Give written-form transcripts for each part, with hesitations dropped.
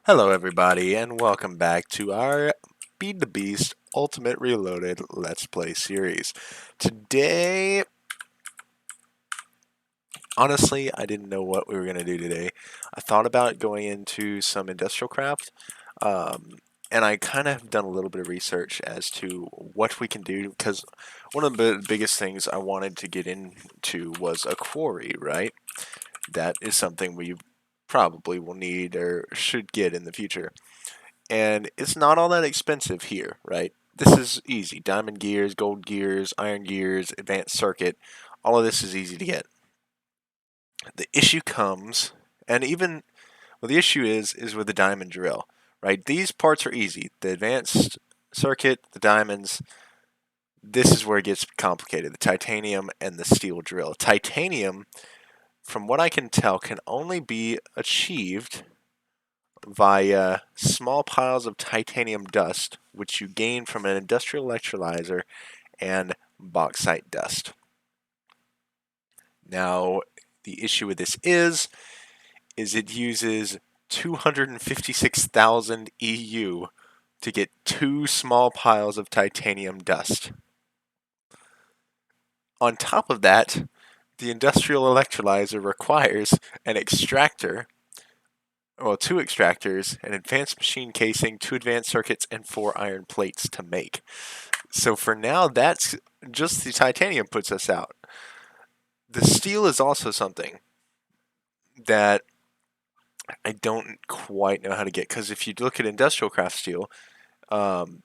Hello, everybody, and welcome back to our Beat the Beast Ultimate Reloaded Let's Play series. Today, honestly, I didn't know what we were going to do today. I thought about going into some industrial craft, um, and I kind of have done a little bit of research as to what we can do, because one of the biggest things I wanted to get into was a quarry, right? That is something we probably will need or should get in the future. And it's not all that expensive here, right? This is easy. Diamond gears, gold gears, iron gears, advanced circuit. All of this is easy to get. The issue comes, and even well, the issue is with the diamond drill, right? These parts are easy. The advanced circuit, the diamonds. This is where it gets complicated. The titanium and the steel drill. Titanium, from what I can tell, can only be achieved via small piles of titanium dust, which you gain from an industrial electrolyzer, and bauxite dust. Now, the issue with this is it uses 256,000 EU to get two small piles of titanium dust. On top of that, the industrial electrolyzer requires an extractor, well, two extractors, an advanced machine casing, two advanced circuits, and four iron plates to make. So for now, that's just the titanium puts us out. The steel is also something that I don't quite know how to get, because if you look at industrial craft steel, um,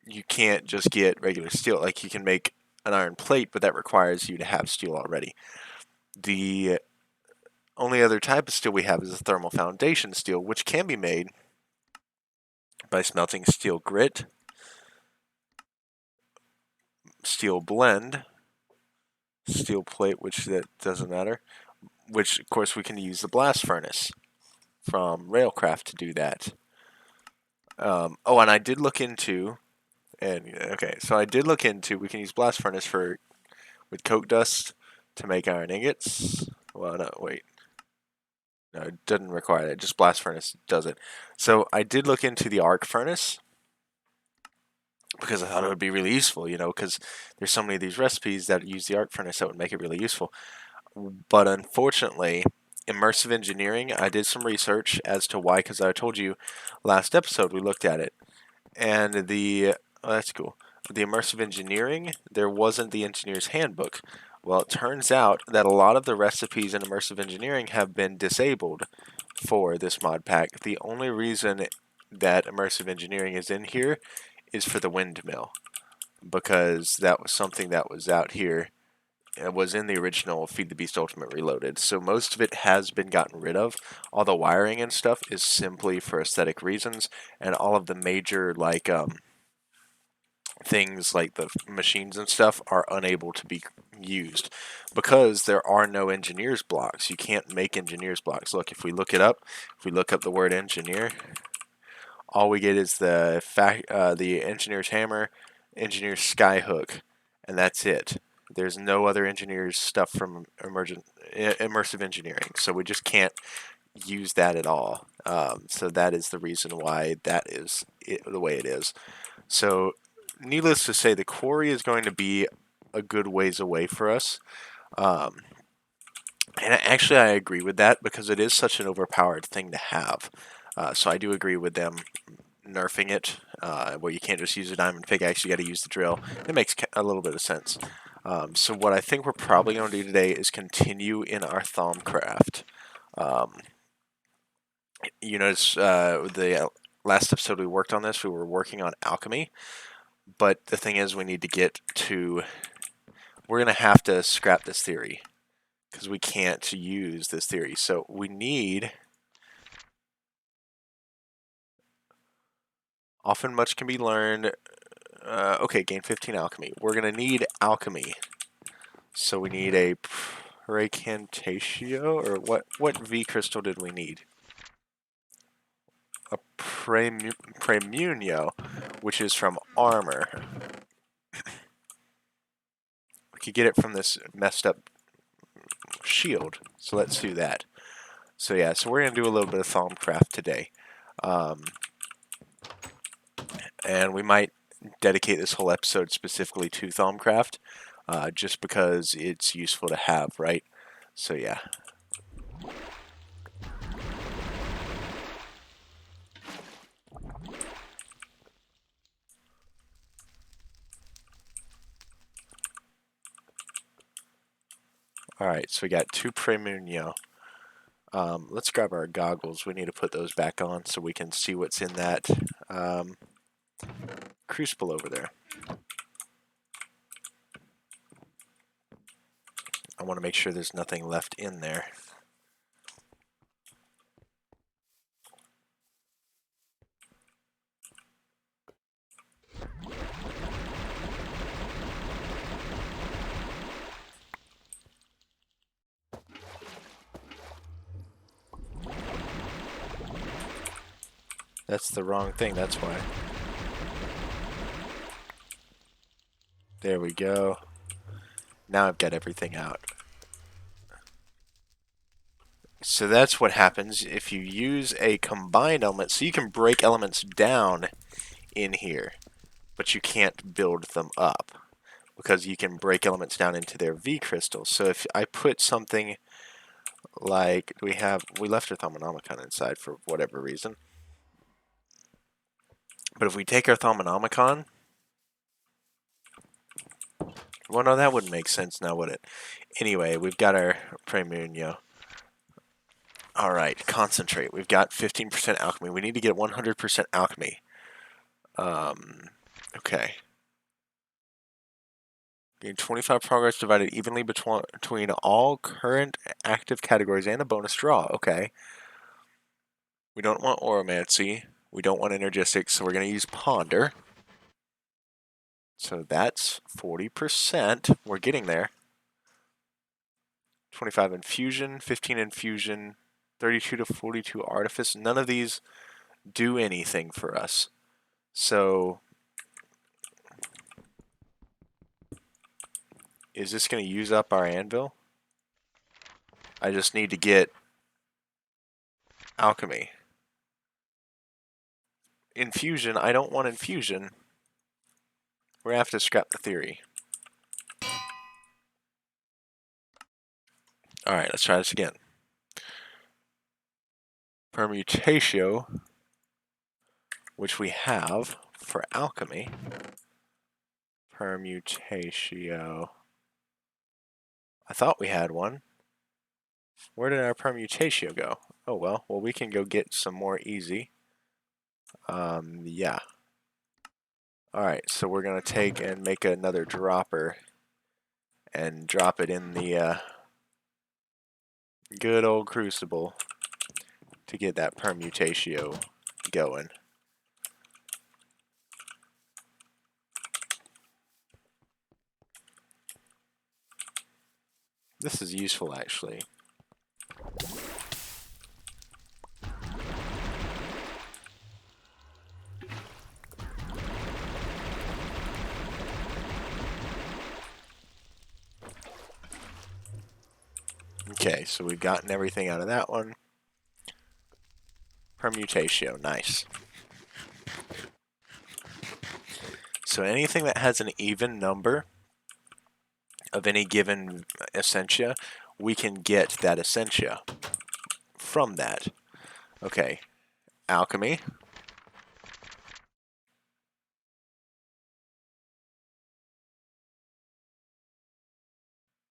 you can't just get regular steel. Like, you can make an iron plate, but that requires you to have steel already. The only other type of steel we have is a thermal foundation steel, which can be made by smelting steel grit, steel blend, steel plate, which that doesn't matter, which of course we can use the blast furnace from Railcraft to do that. Oh, and I did look into, and okay, so I did look into, we can use blast furnace for with coke dust to make iron ingots. Well, no, wait, no, it doesn't require that. Just blast furnace does it. So I did look into the arc furnace because I thought it would be really useful, because there's so many of these recipes that use the arc furnace that would make it really useful. But unfortunately, immersive engineering, I did some research as to why, because I told you last episode we looked at it. And that's cool. The immersive engineering, there wasn't the engineer's handbook. Well, it turns out that a lot of the recipes in immersive engineering have been disabled for this mod pack. The only reason that immersive engineering is in here is for the windmill, because that was something that was out here. It was in the original Feed the Beast Ultimate Reloaded, so most of it has been gotten rid of. All the wiring and stuff is simply for aesthetic reasons, and all of the major things like the machines and stuff are unable to be used because there are no engineers blocks. You can't make engineers blocks. Look, if we look it up, if we look up the word engineer, all we get is the engineer's hammer, engineer's skyhook, and that's it. There's no other engineers stuff from immersive engineering, so we just can't use that at all. So that is the reason why that is the way it is. So, needless to say, the quarry is going to be a good ways away for us. Um, and actually, I agree with that because it is such an overpowered thing to have. So I do agree with them nerfing it, where you can't just use a diamond pickaxe, you got to use the drill. It makes a little bit of sense. So what I think we're probably going to do today is continue in our Thaumcraft. Um, you notice the last episode we worked on this, we were working on alchemy. But the thing is, we need to get to... We're going to have to scrap this theory because we can't use this theory. So we need... Often much can be learned. Okay, gain 15 alchemy. We're going to need alchemy. So we need a Precantatio, or what V crystal did we need? A Premunio, which is from armor. We could get it from this messed up shield, so let's do that. So yeah, so we're going to do a little bit of Thaumcraft today. And we might dedicate this whole episode specifically to Thaumcraft, just because it's useful to have, right? So yeah. Alright, so we got 2 Premunio. Let's grab our goggles. We need to put those back on so we can see what's in that crucible over there. I want to make sure there's nothing left in there. That's the wrong thing, that's why. There we go. Now I've got everything out. So that's what happens if you use a combined element. So you can break elements down in here, but you can't build them up because you can break elements down into their V crystals. So if I put something like we left our Thaumonomicon inside for whatever reason. But if we take our Thaumonomicon, well, no, that wouldn't make sense now, would it? Anyway, we've got our Premunio. Alright, concentrate. We've got 15% alchemy. We need to get 100% alchemy. Okay. Gain 25 progress divided evenly between all current active categories and a bonus draw. Okay. We don't want Oromancy. We don't want Energistics, so we're going to use Ponder. So that's 40%. We're getting there. 25 Infusion, 15 Infusion, 32 to 42 Artifice. None of these do anything for us. So is this going to use up our anvil? I just need to get alchemy. Infusion, I don't want infusion. We're going to have to scrap the theory. Alright, let's try this again. Permutatio, which we have for alchemy. Permutatio. I thought we had one. Where did our permutatio go? Oh well, we can go get some more easy. Yeah. Alright, so we're going to take and make another dropper and drop it in the good old crucible to get that permutatio going. This is useful, actually. Okay, so we've gotten everything out of that one. Permutatio, nice. So anything that has an even number of any given essentia, we can get that essentia from that. Okay, alchemy.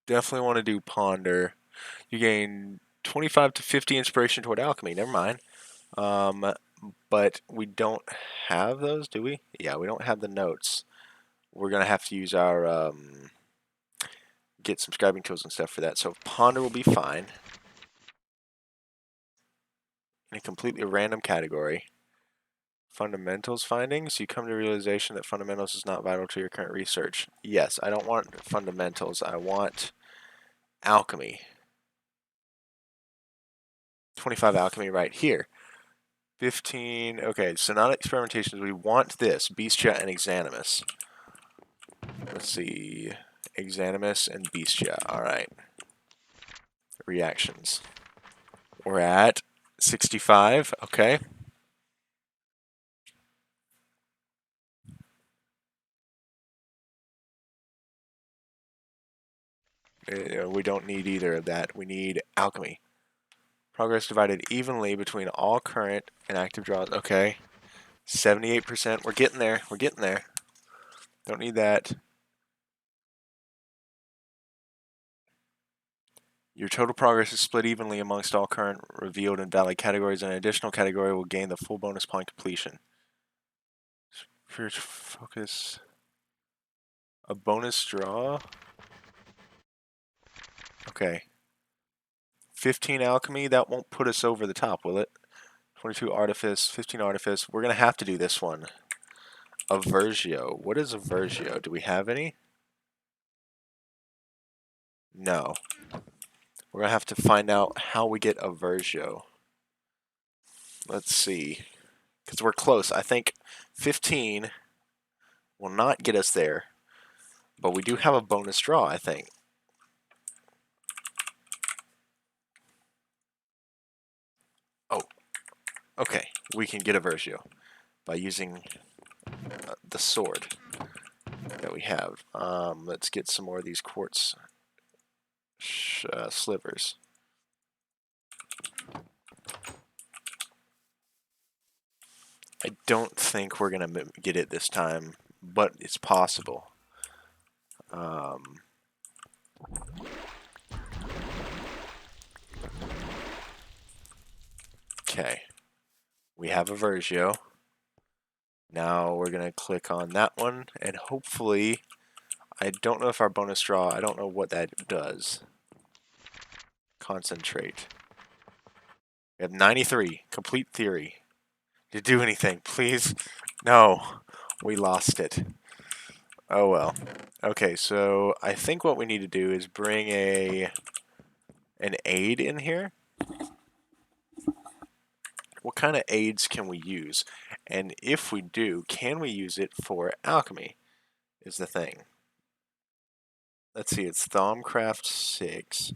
Definitely want to do ponder. You gain 25 to 50 inspiration toward alchemy. Never mind. But we don't have those, do we? Yeah, we don't have the notes. We're going to have to use our, get some scribing tools and stuff for that. So ponder will be fine. In a completely random category. Fundamentals findings. You come to the realization that fundamentals is not vital to your current research. Yes, I don't want fundamentals. I want alchemy. 25 alchemy right here. 15. Okay, so not experimentations. We want this. Bestia and Exanimus. Let's see. Exanimus and Bestia. Alright. Reactions. We're at 65. Okay. We don't need either of that. We need alchemy. Progress divided evenly between all current and active draws. Okay. 78%. We're getting there. We're getting there. Don't need that. Your total progress is split evenly amongst all current, revealed, and valid categories. An additional category will gain the full bonus upon completion. Spiritual focus. A bonus draw? Okay. 15 alchemy, that won't put us over the top, will it? 22 artifice, 15 artifice. We're going to have to do this one. Aversio. What is Aversio? Do we have any? No. We're going to have to find out how we get Aversio. Let's see. Because we're close. I think 15 will not get us there. But we do have a bonus draw, I think. Oh. Okay. We can get Aversio by using the sword that we have. Let's get some more of these quartz slivers. I don't think we're going to get it this time, but it's possible. Okay. We have Aversio. Now we're going to click on that one, and hopefully, I don't know if our bonus draw, I don't know what that does. Concentrate. We have 93. Complete theory. Did it do anything? Please? No. We lost it. Oh well. Okay, so I think what we need to do is bring an aid in here. What kind of aids can we use? And if we do, can we use it for alchemy? Is the thing. Let's see, it's Thaumcraft 6.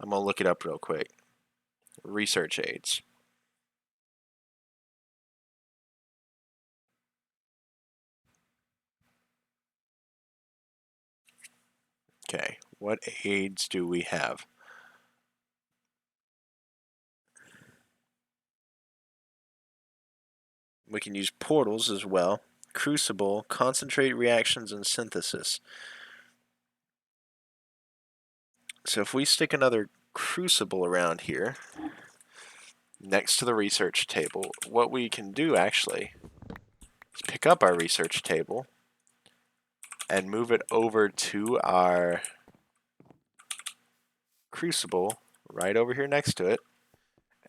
I'm going to look it up real quick. Research aids. Okay, what aids do we have? We can use portals as well. Crucible, concentrate reactions, and synthesis. So if we stick another crucible around here, next to the research table, what we can do actually is pick up our research table and move it over to our crucible right over here next to it,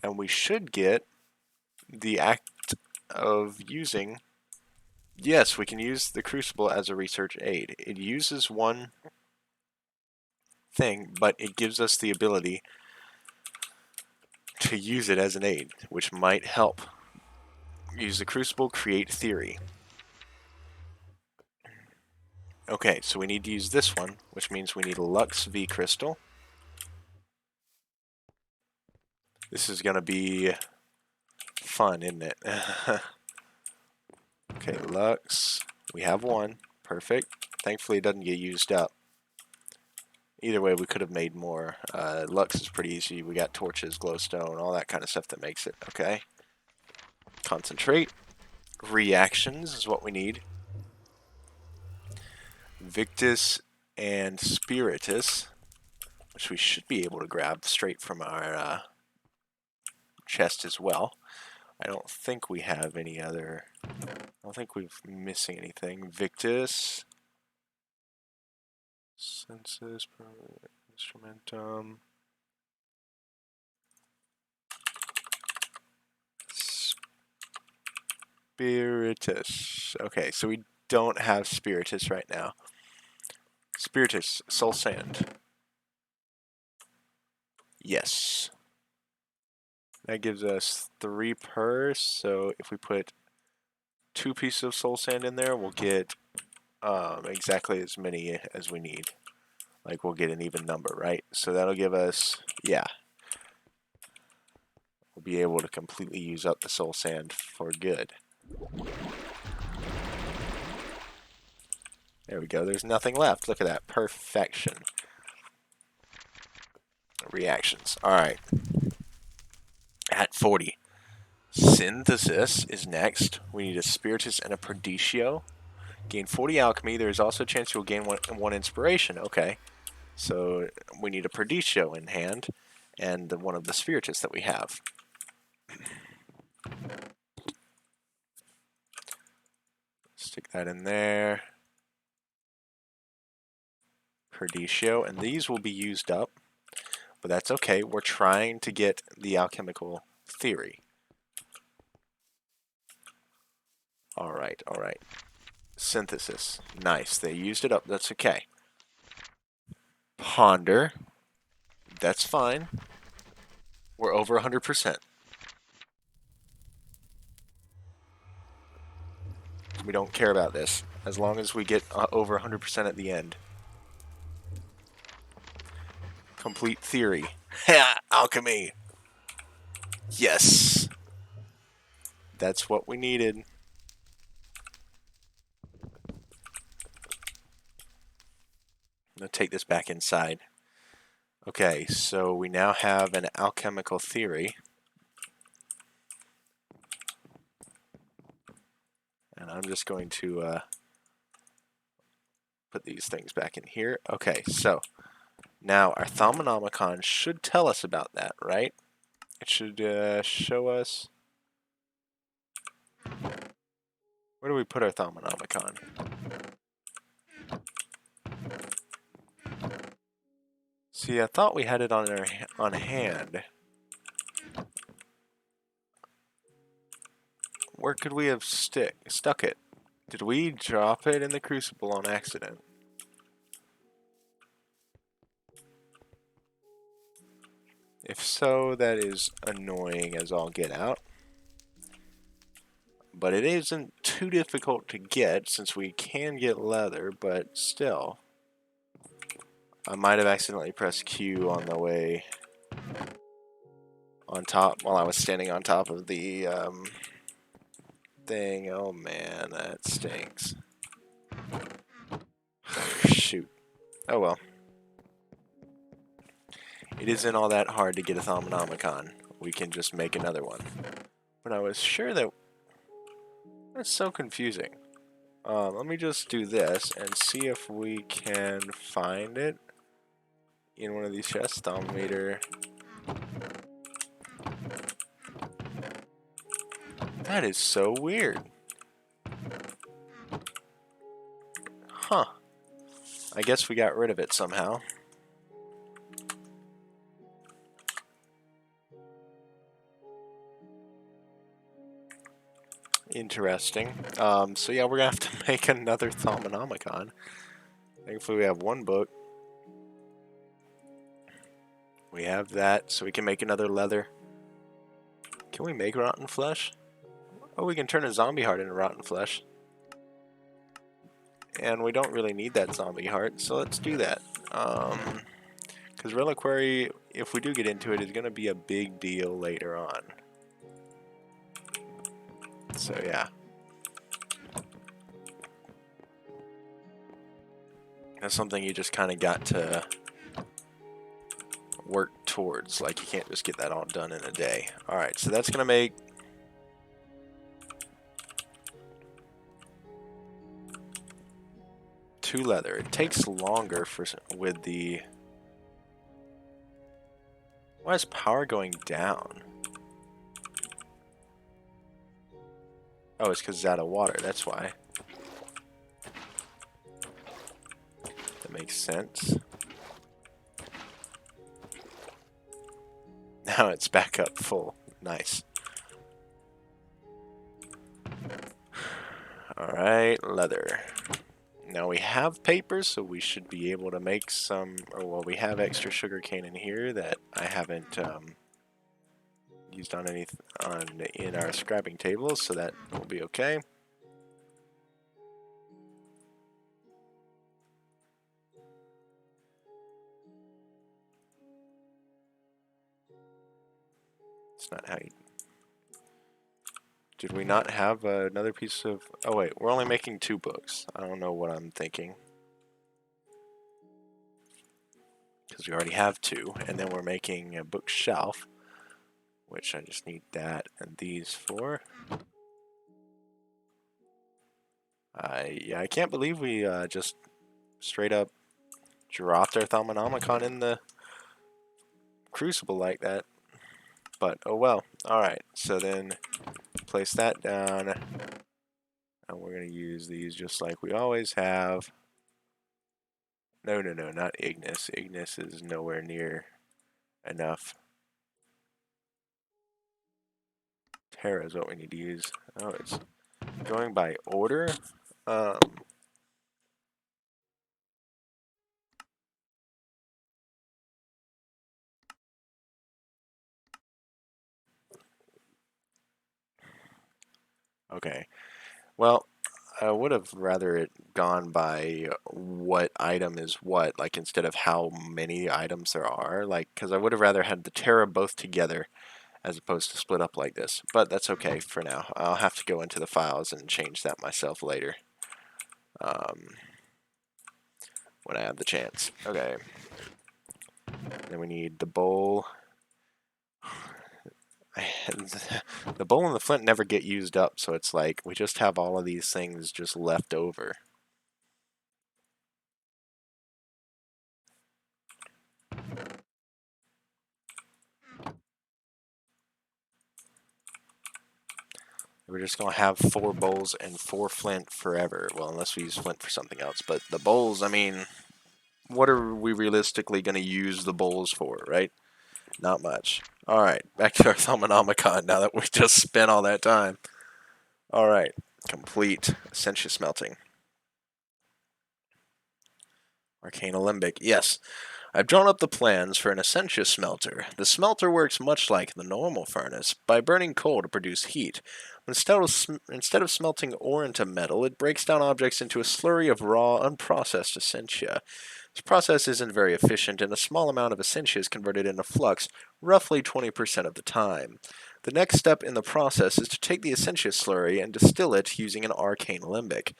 and we should get the act of using. Yes, we can use the crucible as a research aid. It uses one thing, but it gives us the ability to use it as an aid, which might help. Use the crucible, create theory. Okay, so we need to use this one, which means we need a Lux V crystal. This is going to be fun, isn't it? Okay, Lux. We have one. Perfect. Thankfully, it doesn't get used up. Either way, we could have made more. Lux is pretty easy. We got torches, glowstone, all that kind of stuff that makes it. Okay. Concentrate. Reactions is what we need. Victus and Spiritus, which we should be able to grab straight from our chest as well. I don't think we have any other. I don't think we're missing anything. Victus. Census, instrumentum. Spiritus. Okay, so we don't have Spiritus right now. Spiritus, soul sand. Yes. That gives us 3 per, so if we put 2 pieces of soul sand in there, we'll get exactly as many as we need. Like, we'll get an even number, right? So that'll give us, yeah. We'll be able to completely use up the soul sand for good. There we go. There's nothing left. Look at that. Perfection. reactions. Alright. At 40. Synthesis is next. We need a Spiritus and a Perditio. Gain 40 alchemy. There's also a chance you'll gain one inspiration. Okay. So we need a Perditio in hand and one of the Spiritus that we have. Stick that in there. Perditio. And these will be used up. But that's okay. We're trying to get the alchemical theory. Alright, alright. Synthesis. Nice. They used it up. That's okay. Ponder. That's fine. We're over 100%. We don't care about this. As long as we get over 100% at the end. Complete theory. Ha! Alchemy! Yes! That's what we needed. I'm going to take this back inside. Okay, so we now have an alchemical theory. And I'm just going to put these things back in here. Okay, so now our Thaumonomicon should tell us about that, right? It should show us... Where do we put our Thaumonomicon? See, I thought we had it on hand. Where could we have stuck it? Did we drop it in the crucible on accident? If so, that is annoying as all get out. But it isn't too difficult to get since we can get leather, but still. I might have accidentally pressed Q on the way on top while I was standing on top of the thing. Oh man, that stinks. Shoot. Oh well. It isn't all that hard to get a Thaumonomicon. We can just make another one. But I was sure that... That's so confusing. Let me just do this and see if we can find it in one of these chests. Thermometer. That is so weird. Huh. I guess we got rid of it somehow. Interesting. So yeah, we're gonna have to make another Thaumonomicon. Thankfully we have one book. We have that, so we can make another leather. Can we make rotten flesh? Oh, we can turn a zombie heart into rotten flesh. And we don't really need that zombie heart, so let's do that. Because Reliquary, if we do get into it, is going to be a big deal later on. So yeah. That's something you just kind of got to work towards. Like, you can't just get that all done in a day. Alright, so that's going to make... two leather. It takes longer with the... Why is power going down? Oh, it's because it's out of water. That's why. That makes sense. Now it's back up full. Nice. Alright, leather. Now we have paper, so we should be able to make some, or well, we have extra sugarcane in here that I haven't used on in our scrapping tables, so that will be okay. It's not how you... Did we not have another piece of... Oh wait, we're only making 2 books. I don't know what I'm thinking. because we already have 2, and then we're making a bookshelf, which I just need that and these 4. Yeah, I can't believe we just straight up dropped our Thaumcraft in the crucible like that. But oh well. Alright, so then place that down, and we're going to use these just like we always have. No, not Ignis. Ignis is nowhere near enough. Terra is what we need to use. Oh, it's going by order. Um, okay. Well, I would have rather it gone by what item is what, like instead of how many items there are, like because I would have rather had the Terra both together as opposed to split up like this. But that's okay for now. I'll have to go into the files and change that myself later when I have the chance. Okay. Then we need the bowl. The bowl and the flint never get used up, so it's like we just have all of these things just left over. We're just going to have 4 bowls and 4 flint forever. Well, unless we use flint for something else. But the bowls, I mean, what are we realistically going to use the bowls for, right? Not much. Alright, back to our Thaumcraft now that we just spent all that time. Alright, complete Essentia smelting. Arcane Alembic, yes. I've drawn up the plans for an Essentia smelter. The smelter works much like the normal furnace, by burning coal to produce heat. Instead of smelting ore into metal, it breaks down objects into a slurry of raw, unprocessed Essentia. This process isn't very efficient, and a small amount of Essentia is converted into flux, roughly 20% of the time. The next step in the process is to take the Essentia slurry and distill it using an arcane alembic.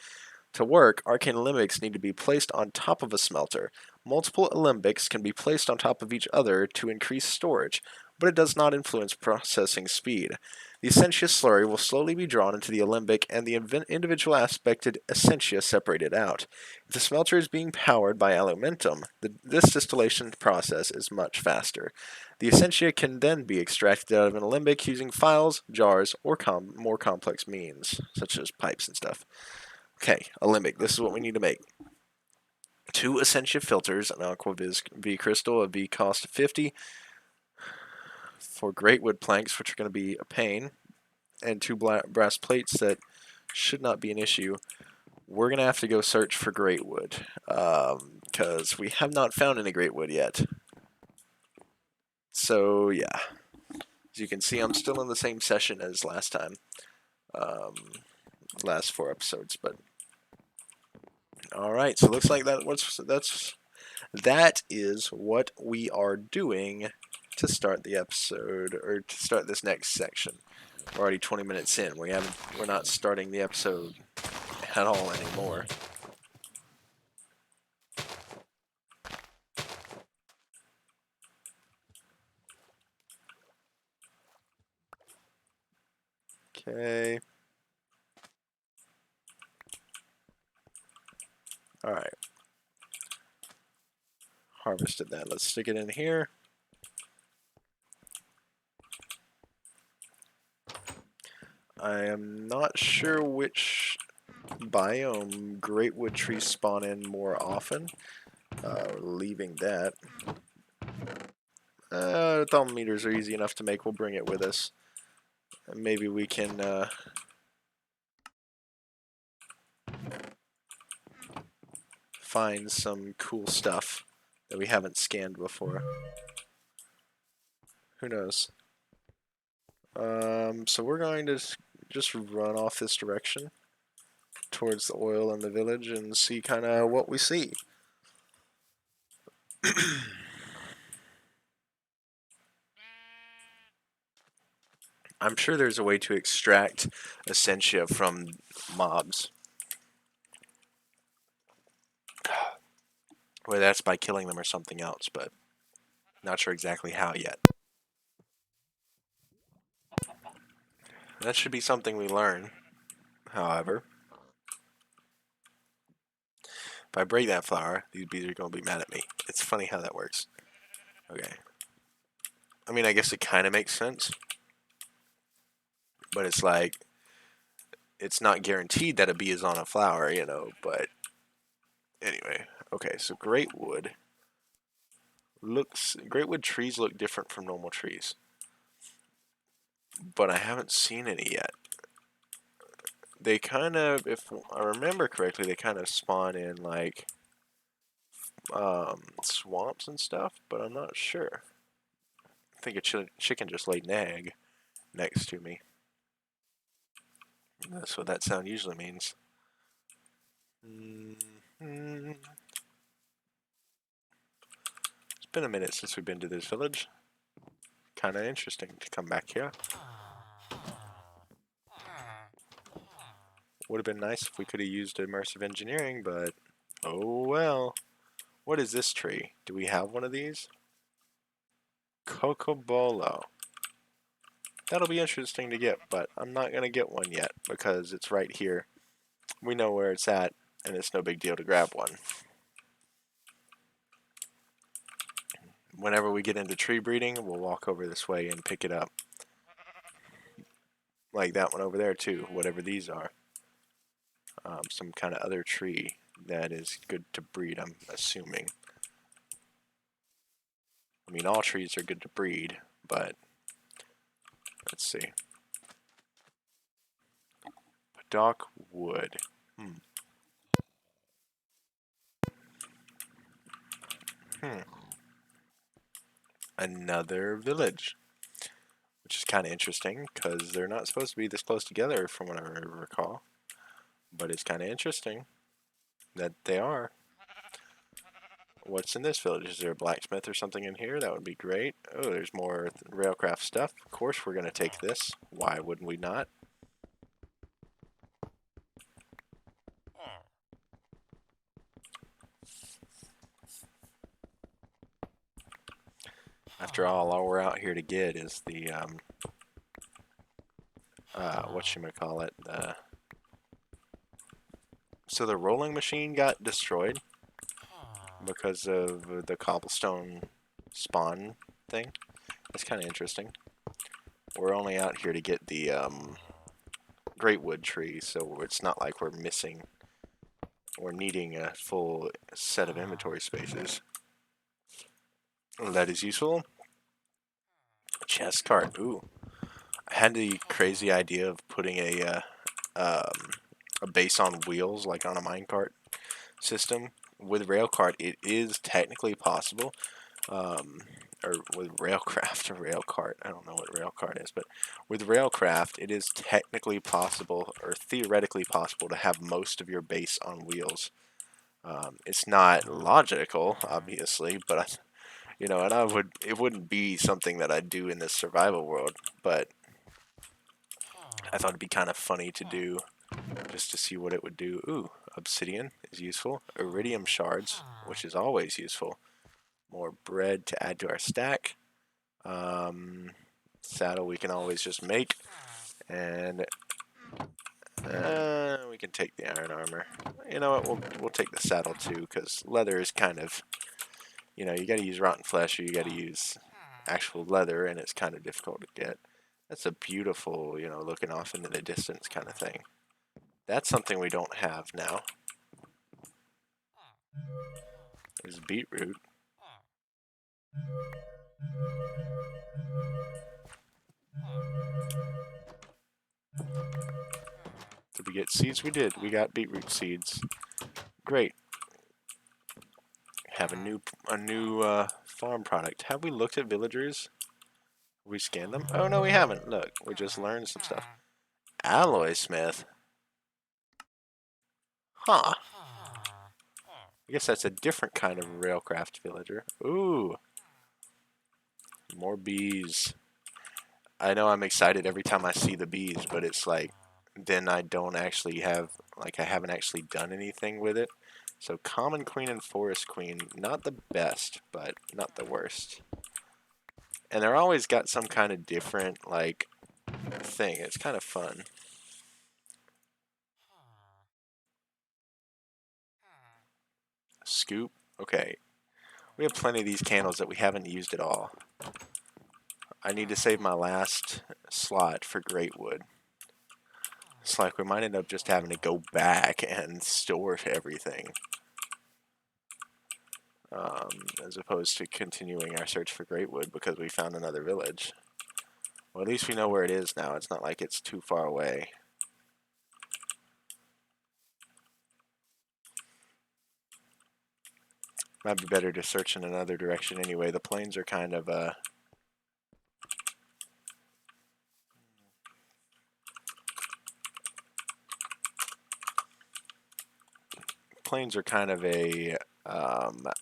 To work, arcane alembics need to be placed on top of a smelter. Multiple alembics can be placed on top of each other to increase storage, but it does not influence processing speed. The Essentia slurry will slowly be drawn into the alembic and the individual aspected Essentia separated out. If the smelter is being powered by alumentum, this distillation process is much faster. The Essentia can then be extracted out of an alembic using files, jars, or more complex means, such as pipes and stuff. Okay, alembic. This is what we need to make. 2 Essentia filters, an Aqua V crystal, a V cost of 50. 4 great wood planks, which are going to be a pain. And 2 brass plates that should not be an issue. We're going to have to go search for great wood, because we have not found any great wood yet. So, yeah. As you can see, I'm still in the same session as last time. Last 4 episodes, but... Alright, so it looks like that is what we are doing to start the episode, or to start this next section. We're already 20 minutes in. We're not starting the episode at all anymore. Okay. Alright. Harvested that. Let's stick it in here. I am not sure which biome greatwood trees spawn in more often. Leaving that. Thermometers are easy enough to make. We'll bring it with us. And maybe we can find some cool stuff that we haven't scanned before. Who knows? So we're going to just run off this direction towards the oil in the village and see kind of what we see. I'm sure there's a way to extract Essentia from mobs. Whether that's by killing them or something else, but Not sure exactly how yet. That should be something we learn, however. If I break that flower, these bees are going to be mad at me. It's funny how that works. Okay. I mean, I guess it kind of makes sense. But it's like, it's not guaranteed that a bee is on a flower, you know, but anyway. Okay, so greatwood trees look different from normal trees. But I haven't seen any yet. They kind of, if I remember correctly, they kind of spawn in like swamps and stuff, but I'm not sure. I think a chicken just laid an egg next to me. That's what that sound usually means. It's been a minute since we've been to this village. Kind of interesting to come back here. Would have been nice if we could have used immersive engineering, but oh well. What is this tree? Do we have one of these? Cocobolo. That'll be interesting to get, but I'm not going to get one yet because it's right here. We know where it's at, and it's no big deal to grab one. Whenever we get into tree breeding, we'll walk over this way and pick it up. Like that one over there too, whatever these are. Some kind of other tree that is good to breed, I'm assuming. I mean, all trees are good to breed, but let's see. Dock wood. Another village, which is kind of interesting because they're not supposed to be this close together from what I recall. But it's kind of interesting that they are. What's in this village? Is there a blacksmith or something in here? That would be great. Oh, there's more railcraft stuff. Of course we're going to take this. Why wouldn't we not? After all we're out here to get is the, whatchamacallit, so the rolling machine got destroyed because of the cobblestone spawn thing. That's kind of interesting. We're only out here to get the, greatwood tree, so it's not like we're missing or needing a full set of inventory spaces. That is useful. Chest cart. Ooh. I had the crazy idea of putting a base on wheels, like on a minecart system. With railcart, it is technically possible. Or with railcraft or railcart, I don't know what railcart is, but with railcraft, it is technically possible, or theoretically possible, to have most of your base on wheels. It's not logical, obviously, but you know, and it wouldn't be something that I'd do in this survival world, but I thought it'd be kind of funny to do, just to see what it would do. Ooh, obsidian is useful. Iridium shards, which is always useful. More bread to add to our stack. Saddle we can always just make, and we can take the iron armor. You know what? We'll take the saddle too, because leather is kind of, you know, you got to use rotten flesh or you got to use actual leather, and it's kind of difficult to get. That's a beautiful, you know, looking off into the distance kind of thing. That's something we don't have now. There's beetroot. Did we get seeds? We did. We got beetroot seeds. Great. Have a new farm product. Have we looked at villagers? We scanned them? Oh no, we haven't. Look, we just learned some stuff. Alloy smith. Huh. I guess that's a different kind of railcraft villager. Ooh. More bees. I know I'm excited every time I see the bees, but it's like, then I don't actually have, like, I haven't actually done anything with it. So common queen and forest queen, not the best, but not the worst. And they're always got some kind of different, like, thing. It's kind of fun. Scoop. Okay. We have plenty of these candles that we haven't used at all. I need to save my last slot for great wood. It's like we might end up just having to go back and store everything. As opposed to continuing our search for great wood because we found another village. Well, at least we know where it is now. It's not like it's too far away. Might be better to search in another direction anyway. The plains are kind of a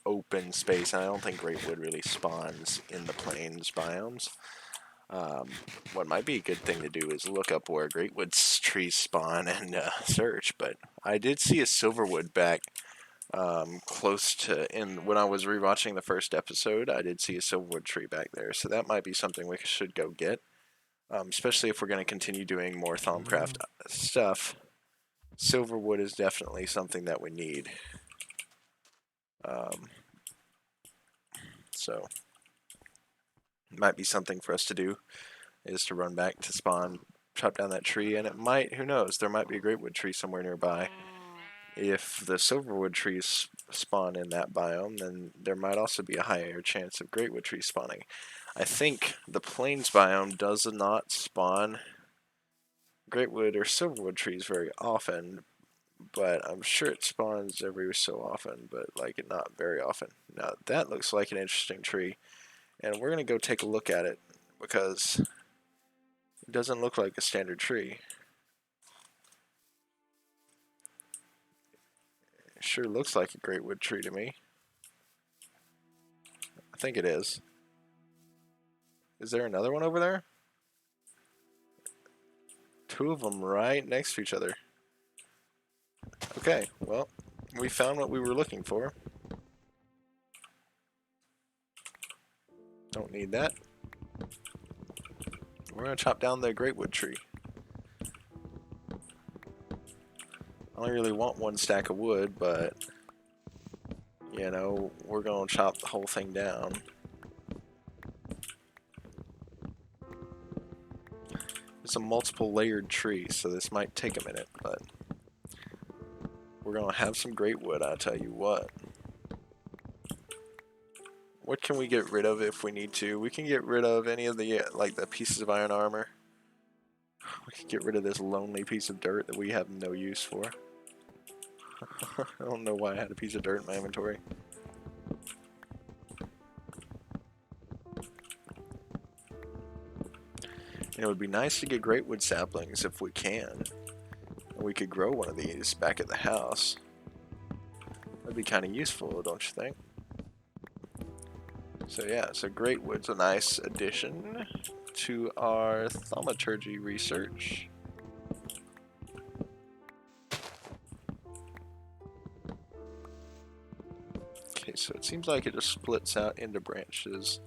open space, and I don't think great wood really spawns in the plains biomes. What might be a good thing to do is look up where great wood trees spawn and search. But I did see a silverwood back close to when I was rewatching the first episode. I did see a silverwood tree back there, so that might be something we should go get. Especially if we're going to continue doing more Thaumcraft stuff. Silverwood is definitely something that we need. So it might be something for us to do, is to run back to spawn, chop down that tree, and it might, who knows, there might be a greatwood tree somewhere nearby. If the silverwood trees spawn in that biome, then there might also be a higher chance of greatwood trees spawning. I think the plains biome does not spawn greatwood or silverwood trees very often, but I'm sure it spawns every so often, but like not very often. Now that looks like an interesting tree, and we're gonna go take a look at it because it doesn't look like a standard tree. It sure looks like a greatwood tree to me. I think it is. Is there another one over there? Two of them right next to each other. Okay, well, we found what we were looking for. Don't need that. We're going to chop down the greatwood tree. I only really want one stack of wood, but, you know, we're going to chop the whole thing down. It's a multiple layered tree, so this might take a minute, but we're going to have some greatwood, I'll tell you what. What can we get rid of if we need to? We can get rid of any of the, like, the pieces of iron armor. We can get rid of this lonely piece of dirt that we have no use for. I don't know why I had a piece of dirt in my inventory. It would be nice to get greatwood saplings if we can. And we could grow one of these back at the house. That'd be kind of useful, don't you think? So yeah, so greatwood's a nice addition to our thaumaturgy research. Okay, so it seems like it just splits out into branches.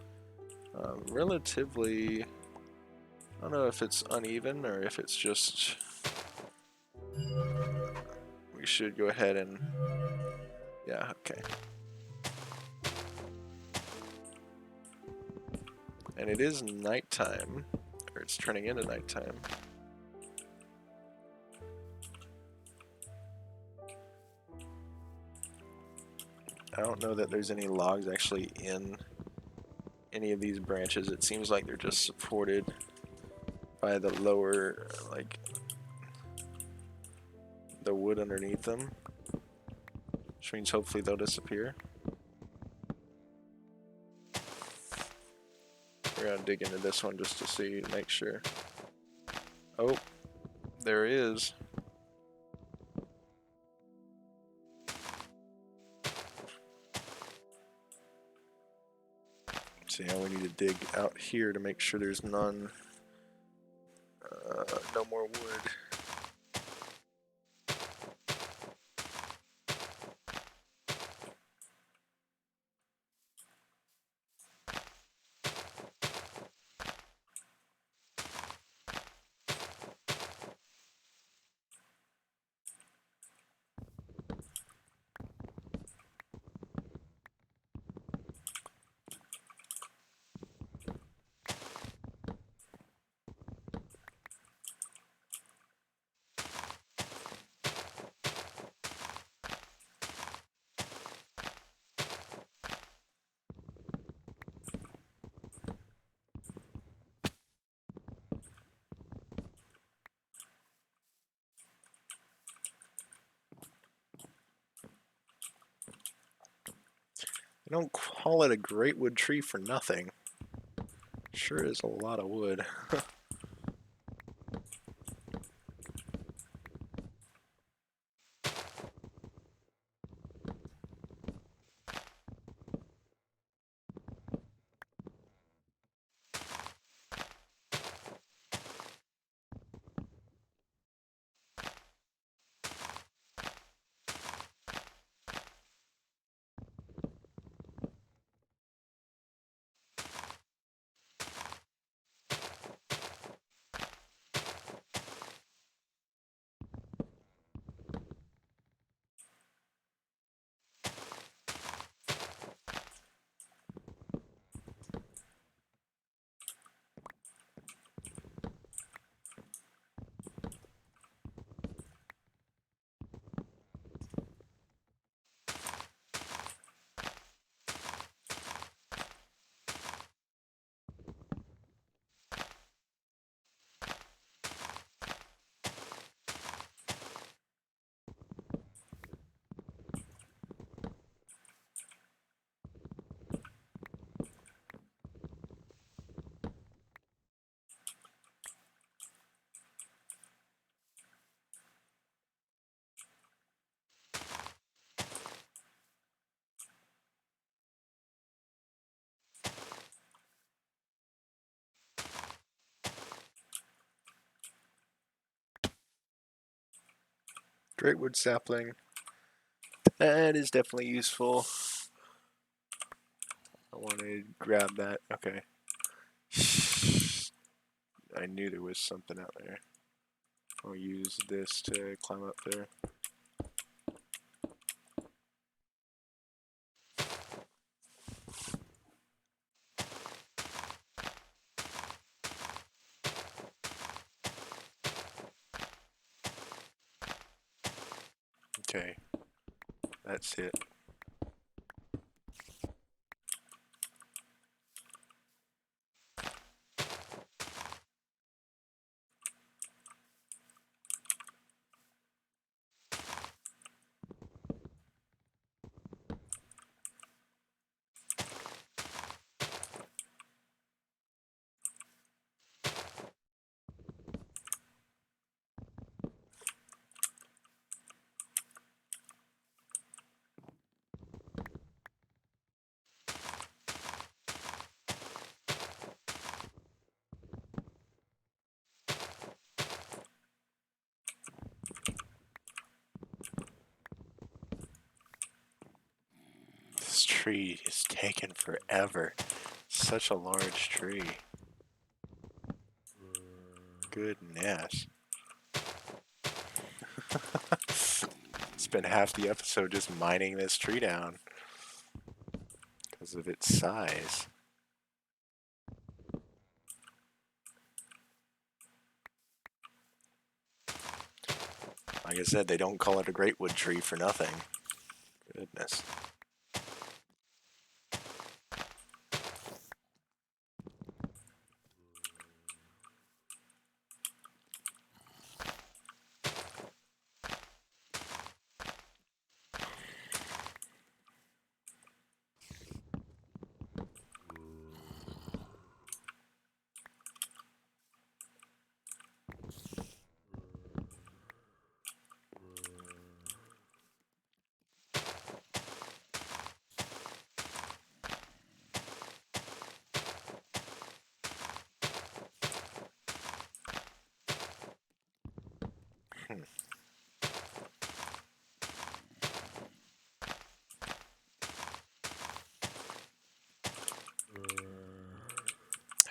Relatively, I don't know if it's uneven or if it's just, we should go ahead and, yeah, okay. And it is nighttime, or it's turning into nighttime. I don't know that there's any logs actually in any of these branches. It seems like they're just supported by the lower, like, the wood underneath them, which means hopefully they'll disappear. We're gonna dig into this one just to see, to make sure. Oh, there is. See how we need to dig out here to make sure there's none, no more wood. don't call it a great wood tree for nothing. Sure is a lot of wood. Great wood sapling. That is definitely useful. I want to grab that. Okay. I knew there was something out there. I'll use this to climb up there. Okay. That's it. This tree is taking forever. Such a large tree. Goodness. Spent half the episode just mining this tree down because of its size. Like I said, they don't call it a great wood tree for nothing. Goodness.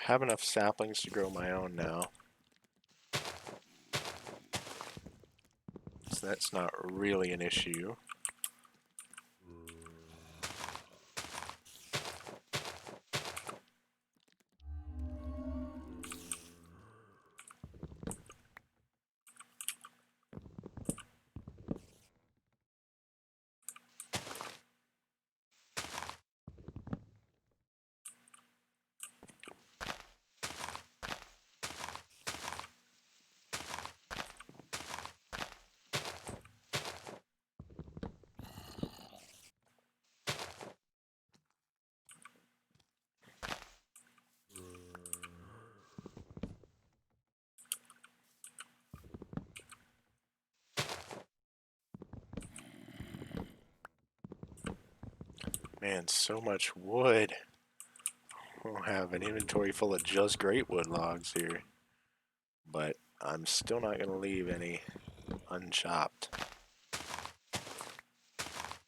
Have enough saplings to grow my own now. So that's not really an issue. Man, so much wood. We'll have an inventory full of just great wood logs here. But I'm still not going to leave any unchopped.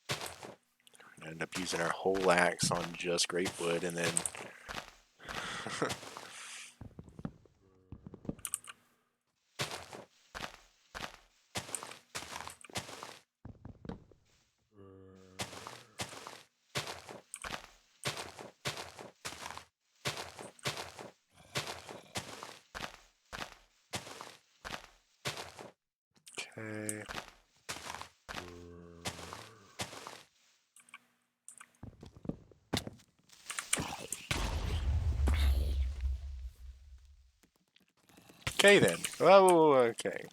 We're going to end up using our whole axe on just great wood and then... Okay. Okay then. Oh, okay.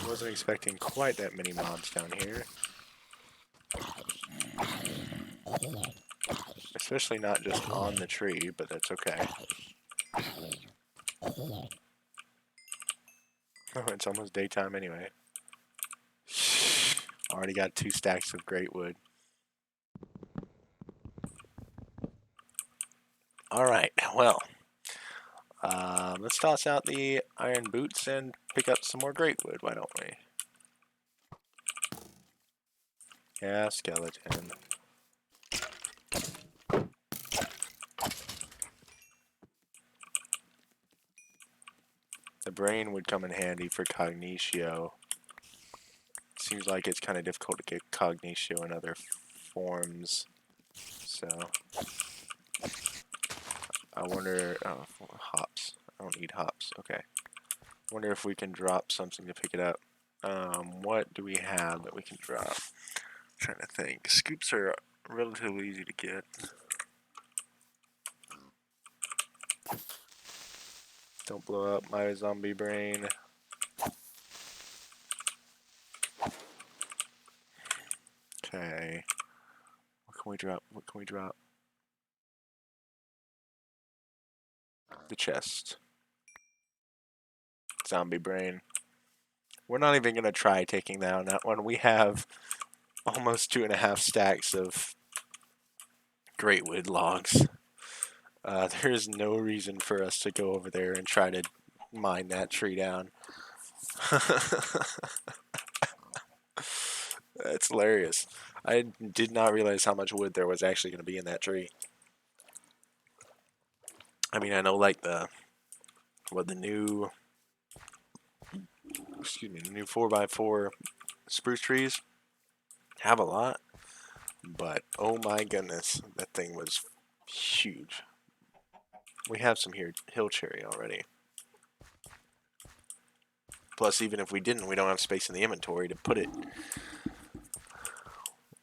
Wasn't expecting quite that many mobs down here. Especially not just on the tree, but that's okay. Oh, it's almost daytime anyway. Already got 2 stacks of great wood. Alright, well. Let's toss out the iron boots and pick up some more great wood, why don't we? Yeah, skeleton. The brain would come in handy for cognitio. Seems like it's kind of difficult to get cognitio in other forms. So, I wonder... Oh, hops. I don't need hops. Okay. Wonder if we can drop something to pick it up. What do we have that we can drop? I'm trying to think. Scoops are relatively easy to get. Don't blow up my zombie brain. Okay. What can we drop? What can we drop? The chest. Zombie brain. We're not even going to try taking down that one. We have almost 2.5 stacks of great wood logs. There is no reason for us to go over there and try to mine that tree down. That's hilarious. I did not realize how much wood there was actually going to be in that tree. I mean, I know like the new 4x4 spruce trees have a lot, but oh my goodness, that thing was huge. We have some here hill cherry already. Plus, even if we didn't, we don't have space in the inventory to put it.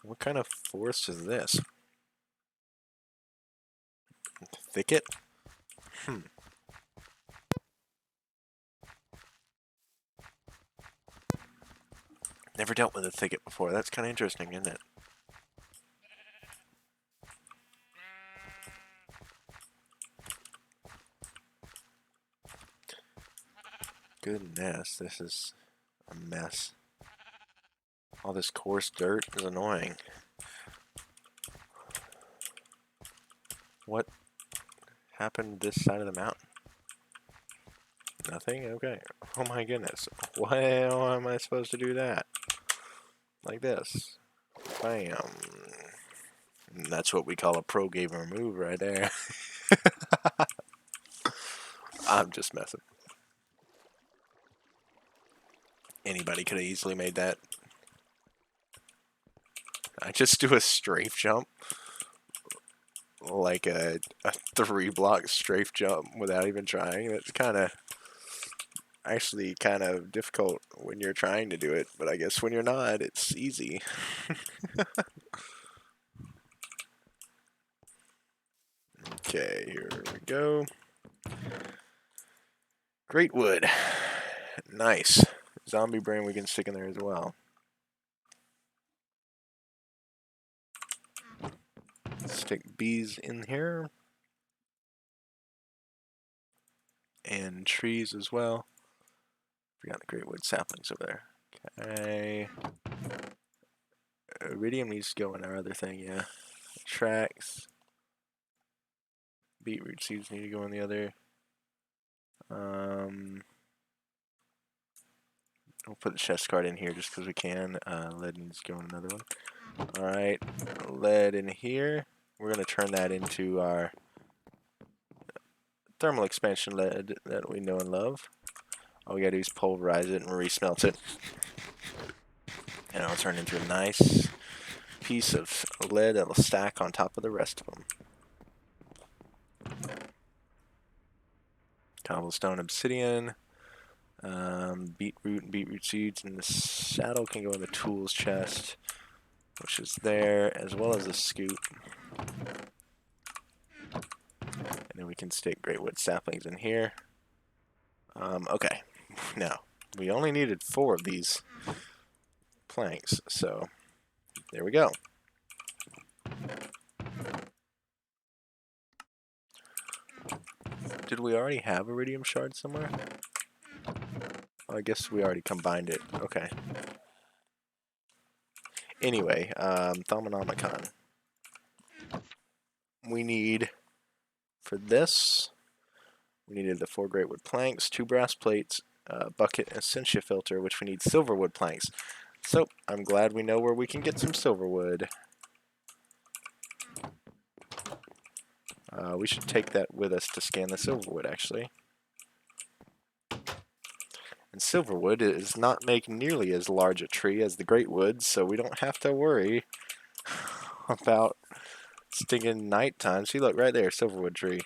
What kind of forest is this? Thicket? Never dealt with a thicket before. That's kind of interesting, isn't it? Goodness, this is a mess. All this coarse dirt is annoying. What happened this side of the mountain? Nothing? Okay. Oh my goodness. Why am I supposed to do that? Like this. Bam. That's what we call a pro gamer move right there. I'm just messing. Anybody could have easily made that. I just do a strafe jump. Like a 3-block strafe jump without even trying. That's actually kind of difficult when you're trying to do it, but I guess when you're not, it's easy. Okay, here we go. Great wood. Nice. Zombie brain we can stick in there as well. Stick bees in here. And trees as well. We got the great wood saplings over there. Okay. Iridium needs to go in our other thing, yeah. Tracks. Beetroot seeds need to go in the other. We'll put the chest card in here just because we can. Lead needs to go in another one. Alright, lead in here. We're going to turn that into our thermal expansion lead that we know and love. All we got to do is pulverize it and resmelt it. And it'll turn into a nice piece of lead that'll stack on top of the rest of them. Cobblestone obsidian. Beetroot and beetroot seeds and the saddle can go in the tools chest, which is there, as well as the scoop. And then we can stick great wood saplings in here. Okay, now we only needed 4 of these planks, so there we go. Did we already have iridium shards somewhere? Oh, I guess we already combined it. Okay. Anyway, Thaumanomicon. We need, for this, we needed the 4 great wood planks, 2 brass plates, a bucket, and a Essentia filter, which we need silver wood planks. So, I'm glad we know where we can get some silver wood. We should take that with us to scan the silver wood, actually. And silver wood does not make nearly as large a tree as the great wood, so we don't have to worry about stinking nighttime. See, look, right there, silverwood tree.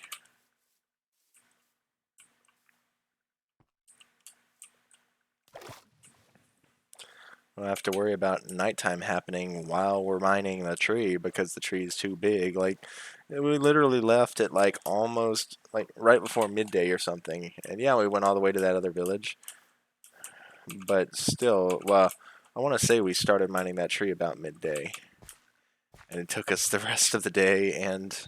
We don't have to worry about nighttime happening while we're mining the tree because the tree is too big. Like, we literally left at like almost like right before midday or something. And yeah, we went all the way to that other village. But still, well, I want to say we started mining that tree about midday. And it took us the rest of the day and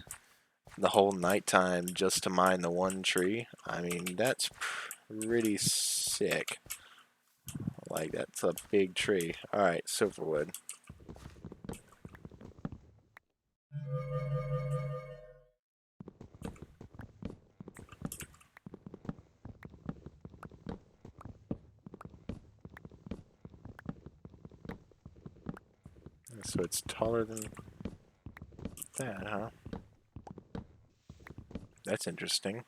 the whole nighttime just to mine the one tree. I mean, that's pretty sick. Like, that's a big tree. Alright, silverwood. So it's taller than that, huh? That's interesting.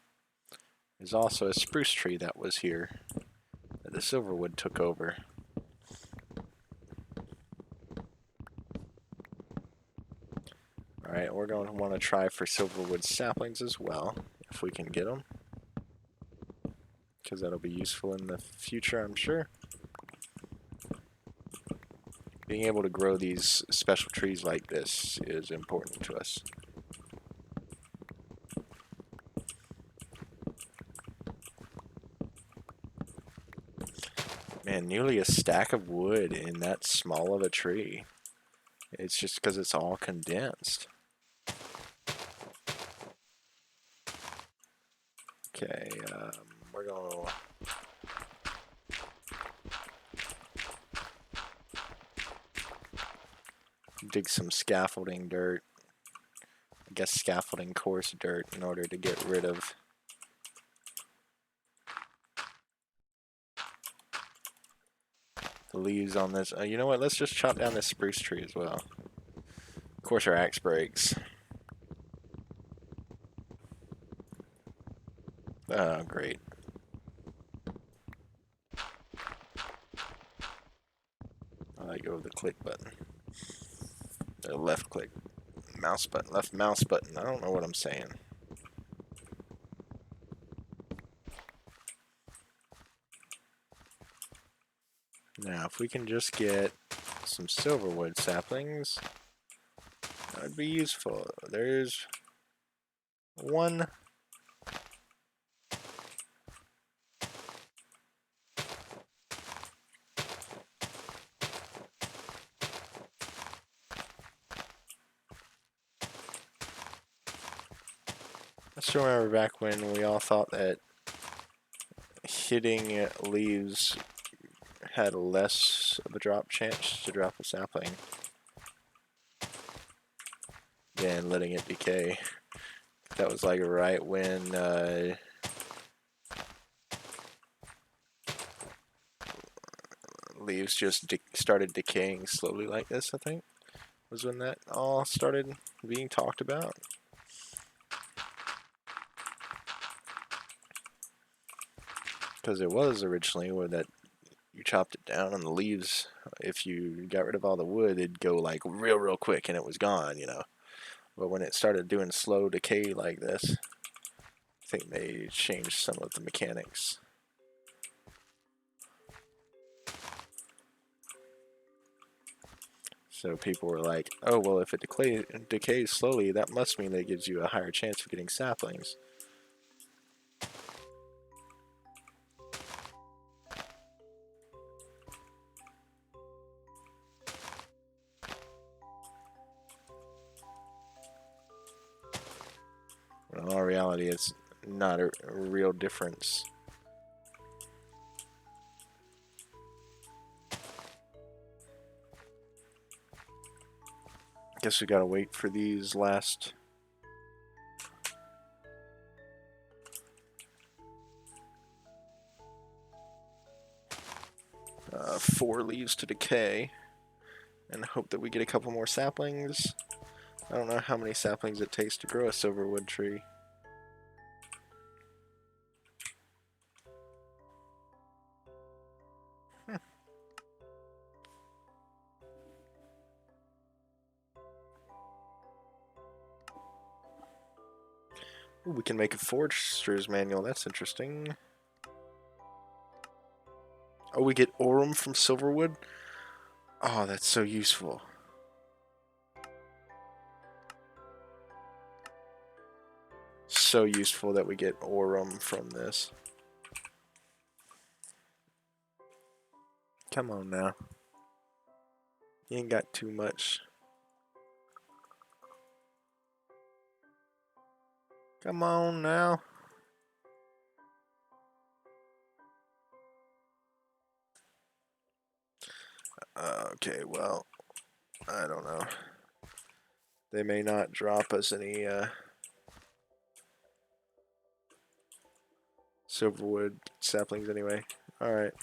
There's also a spruce tree that was here that the silverwood took over. Alright, we're going to want to try for silverwood saplings as well, if we can get them. Because that'll be useful in the future, I'm sure. Being able to grow these special trees like this is important to us. Man, nearly a stack of wood in that small of a tree. It's just because it's all condensed. Okay, we're going to... dig some scaffolding dirt. I guess scaffolding coarse dirt in order to get rid of the leaves on this. You know what? Let's just chop down this spruce tree as well. Of course, our axe breaks. Oh, great. I let go of the click button. The left click. Mouse button. Left mouse button. I don't know what I'm saying. Now, if we can just get some silverwood saplings, that would be useful. There's one. I still remember back when we all thought that hitting leaves had less of a drop chance to drop a sapling. Yeah, and letting it decay. That was like right when leaves just started decaying slowly like this, I think, was when that all started being talked about. Because it was originally where that you chopped it down and the leaves, if you got rid of all the wood, it'd go like real quick and it was gone, you know. But when it started doing slow decay like this, I think they changed some of the mechanics. So people were like, oh, well, if it decays slowly, that must mean that it gives you a higher chance of getting saplings. When in all reality, it's not a real difference. Guess we gotta wait for these last 4 leaves to decay and hope that we get a couple more saplings. I don't know how many saplings it takes to grow a silverwood tree. Ooh, we can make a forester's manual. That's interesting. Oh, we get aurum from silverwood? Oh, that's so useful. So useful that we get aurum from this. Come on now. You ain't got too much. Come on now. Okay, well, I don't know. They may not drop us any silverwood saplings anyway. Alright.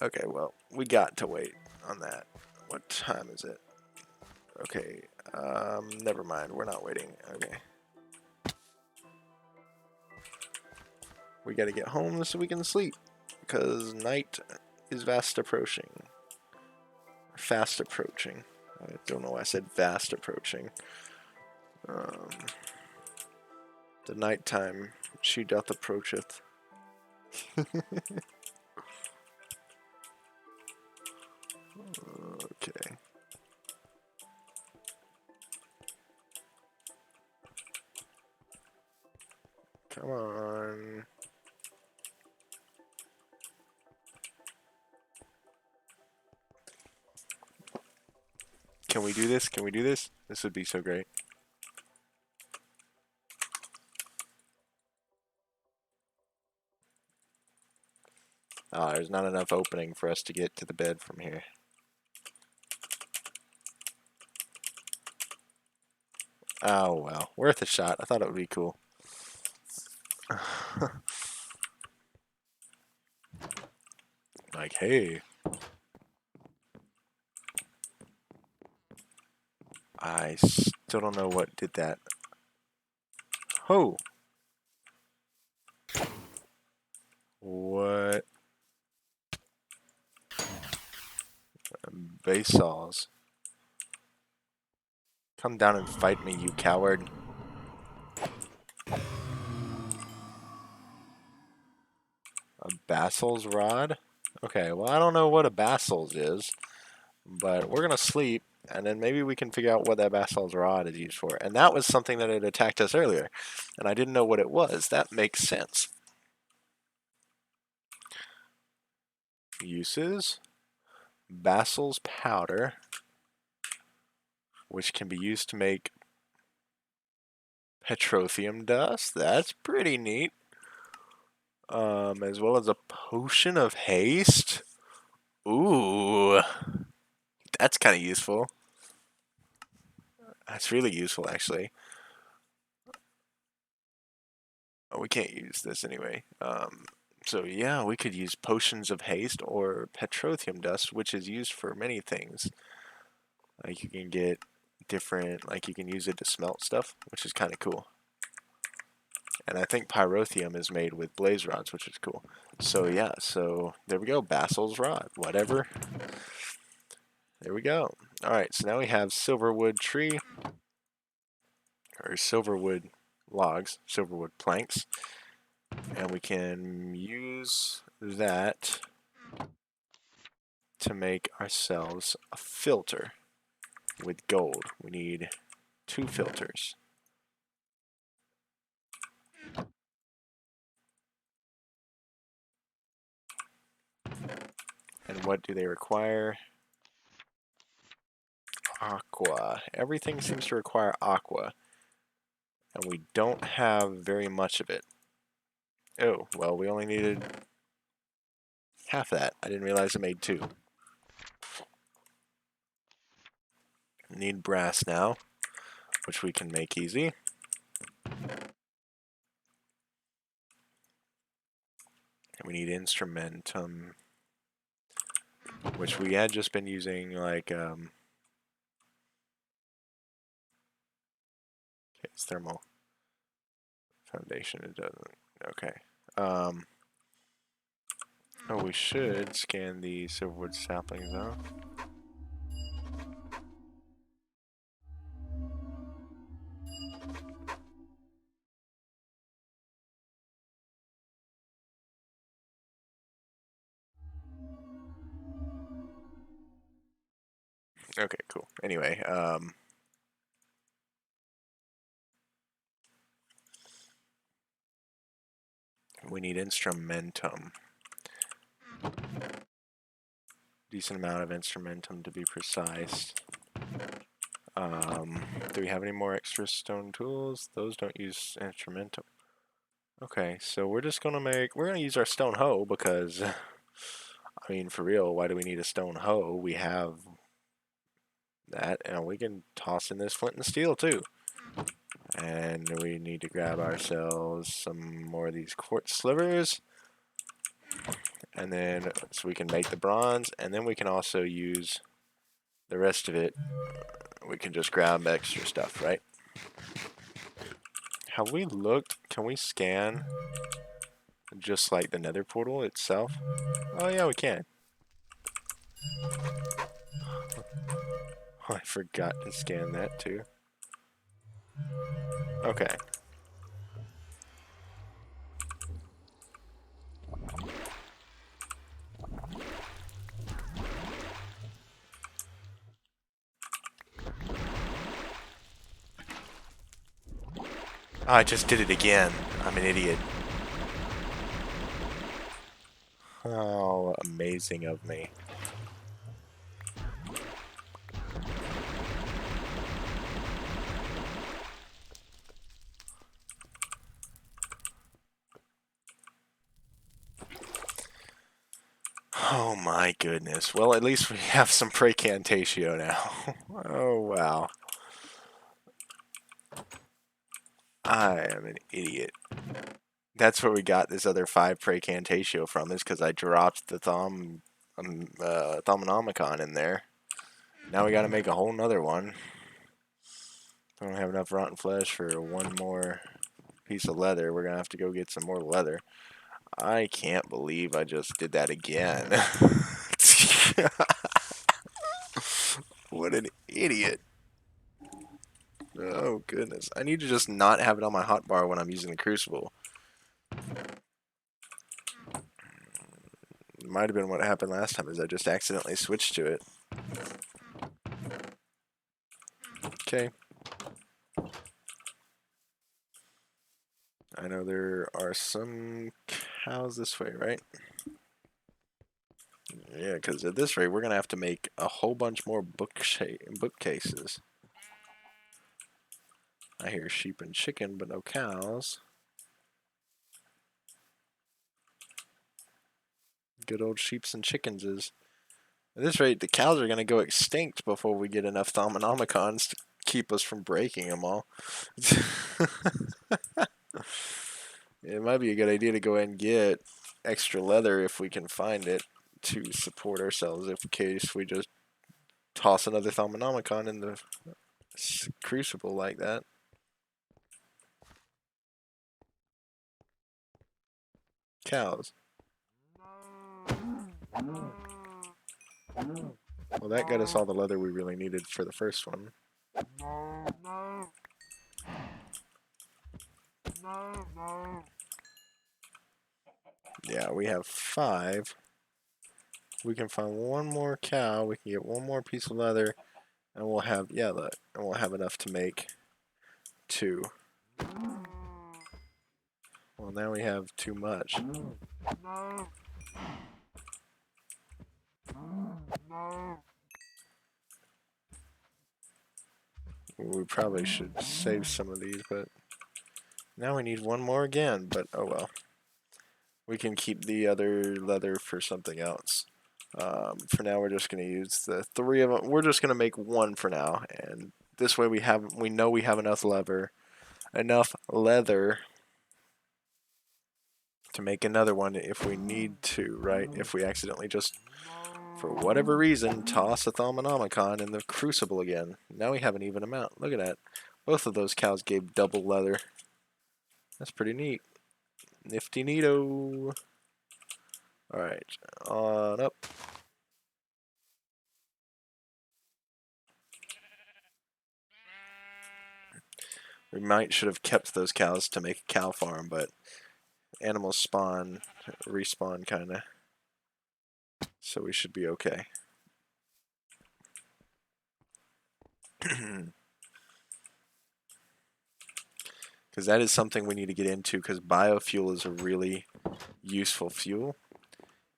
Okay, well, we got to wait on that. What time is it? Okay, never mind. We're not waiting. Okay. We gotta get home so we can sleep, because night is fast approaching. Fast approaching. I don't know why I said vast approaching. The nighttime she doth approacheth. Okay. Come on. Can we do this? Can we do this? This would be so great. Ah, there's not enough opening for us to get to the bed from here. Oh, well. Worth a shot. I thought it would be cool. Like, hey. I still don't know what did that. Oh. What? Base saws. Come down and fight me, you coward. A Basil's rod? Okay, well, I don't know what a Basil's is, but we're gonna sleep, and then maybe we can figure out what that Basil's rod is used for. And that was something that had attacked us earlier, and I didn't know what it was. That makes sense. Uses. Basil's powder, which can be used to make petroleum dust. That's pretty neat. As well as a potion of haste. Ooh, that's kind of useful. That's really useful, actually. Oh, we can't use this anyway. So yeah, we could use potions of haste or petroleum dust, which is used for many things. Like you can get different, like you can use it to smelt stuff, which is kind of cool. And I think pyrotheum is made with blaze rods, which is cool. So yeah, so there we go, Basil's rod, whatever. There we go. All right, so now we have silverwood tree, or silverwood logs, silverwood planks, and we can use that to make ourselves a filter with gold. We need 2 filters. And what do they require? Aqua. Everything seems to require aqua, and we don't have very much of it. Oh, well, we only needed half that. I didn't realize it made 2. Need brass now, which we can make easy. And we need instrumentum, which we had just been using like it's thermal foundation. It doesn't. Okay. Oh, we should scan the silverwood saplings though. Okay, cool. Anyway, we need instrumentum. Decent amount of instrumentum to be precise. Do we have any more extra stone tools? Those don't use instrumentum. Okay, so we're gonna use our stone hoe because, I mean, for real, why do we need a stone hoe? We have that, and we can toss in this flint and steel too. And we need to grab ourselves some more of these quartz slivers. And then, so we can make the bronze, and then we can also use the rest of it. We can just grab extra stuff, right? Have we looked? Can we scan just like the nether portal itself? Oh yeah, we can. I forgot to scan that too. Okay. Oh, I just did it again. I'm an idiot. How amazing of me. Oh my goodness. Well, at least we have some precantatio now. Oh wow. I am an idiot. That's where we got this other 5 precantatio from, is because I dropped the Thaumonomicon in there. Now we gotta make a whole nother one. I don't have enough rotten flesh for one more piece of leather. We're gonna have to go get some more leather. I can't believe I just did that again. What an idiot. Oh goodness. I need to just not have it on my hotbar when I'm using the crucible. It might have been what happened last time, is I just accidentally switched to it. Okay. I know there are some cows this way, right? Yeah, because at this rate, we're going to have to make a whole bunch more bookcases. I hear sheep and chicken, but no cows. Good old sheeps and chickens is. At this rate, the cows are going to go extinct before we get enough Thaumonomicons to keep us from breaking them all. It might be a good idea to go ahead and get extra leather if we can find it to support ourselves in case we just toss another Thaumonomicon in the crucible like that. Cows. Well, that got us all the leather we really needed for the first one. Yeah, we have 5. We can find one more cow. We can get one more piece of leather, and we'll have look, and we'll have enough to make 2. Well, now we have too much. We probably should save some of these, but now we need one more again. But oh well. We can keep the other leather for something else. For now, we're just going to use the 3 of them. We're just going to make 1 for now, and this way we know we have enough leather to make another one if we need to, right? If we accidentally just, for whatever reason, toss a Thaumonomicon in the crucible again. Now we have an even amount. Look at that. Both of those cows gave double leather. That's pretty neat. Nifty neato. Alright, on up. We might should have kept those cows to make a cow farm, but animals respawn kinda. So we should be okay. Because that is something we need to get into, because biofuel is a really useful fuel.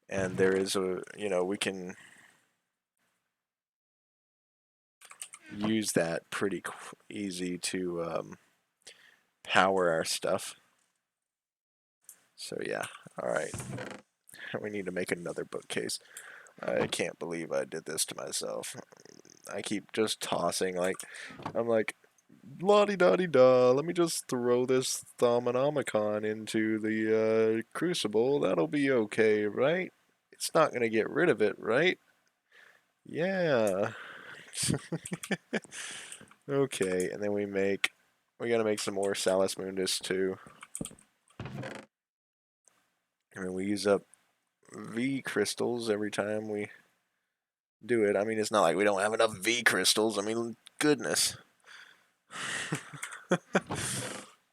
And there is we can use that pretty easy to power our stuff. So yeah, alright. We need to make another bookcase. I can't believe I did this to myself. I keep just tossing, I'm like, la-di-da-di-da, let me just throw this Thaumonomicon into the crucible. That'll be okay, right? It's not gonna get rid of it, right? Yeah. Okay, and then we gotta make some more Salus Mundus too. I mean, we use up V crystals every time we do it. I mean, it's not like we don't have enough V crystals. I mean, goodness.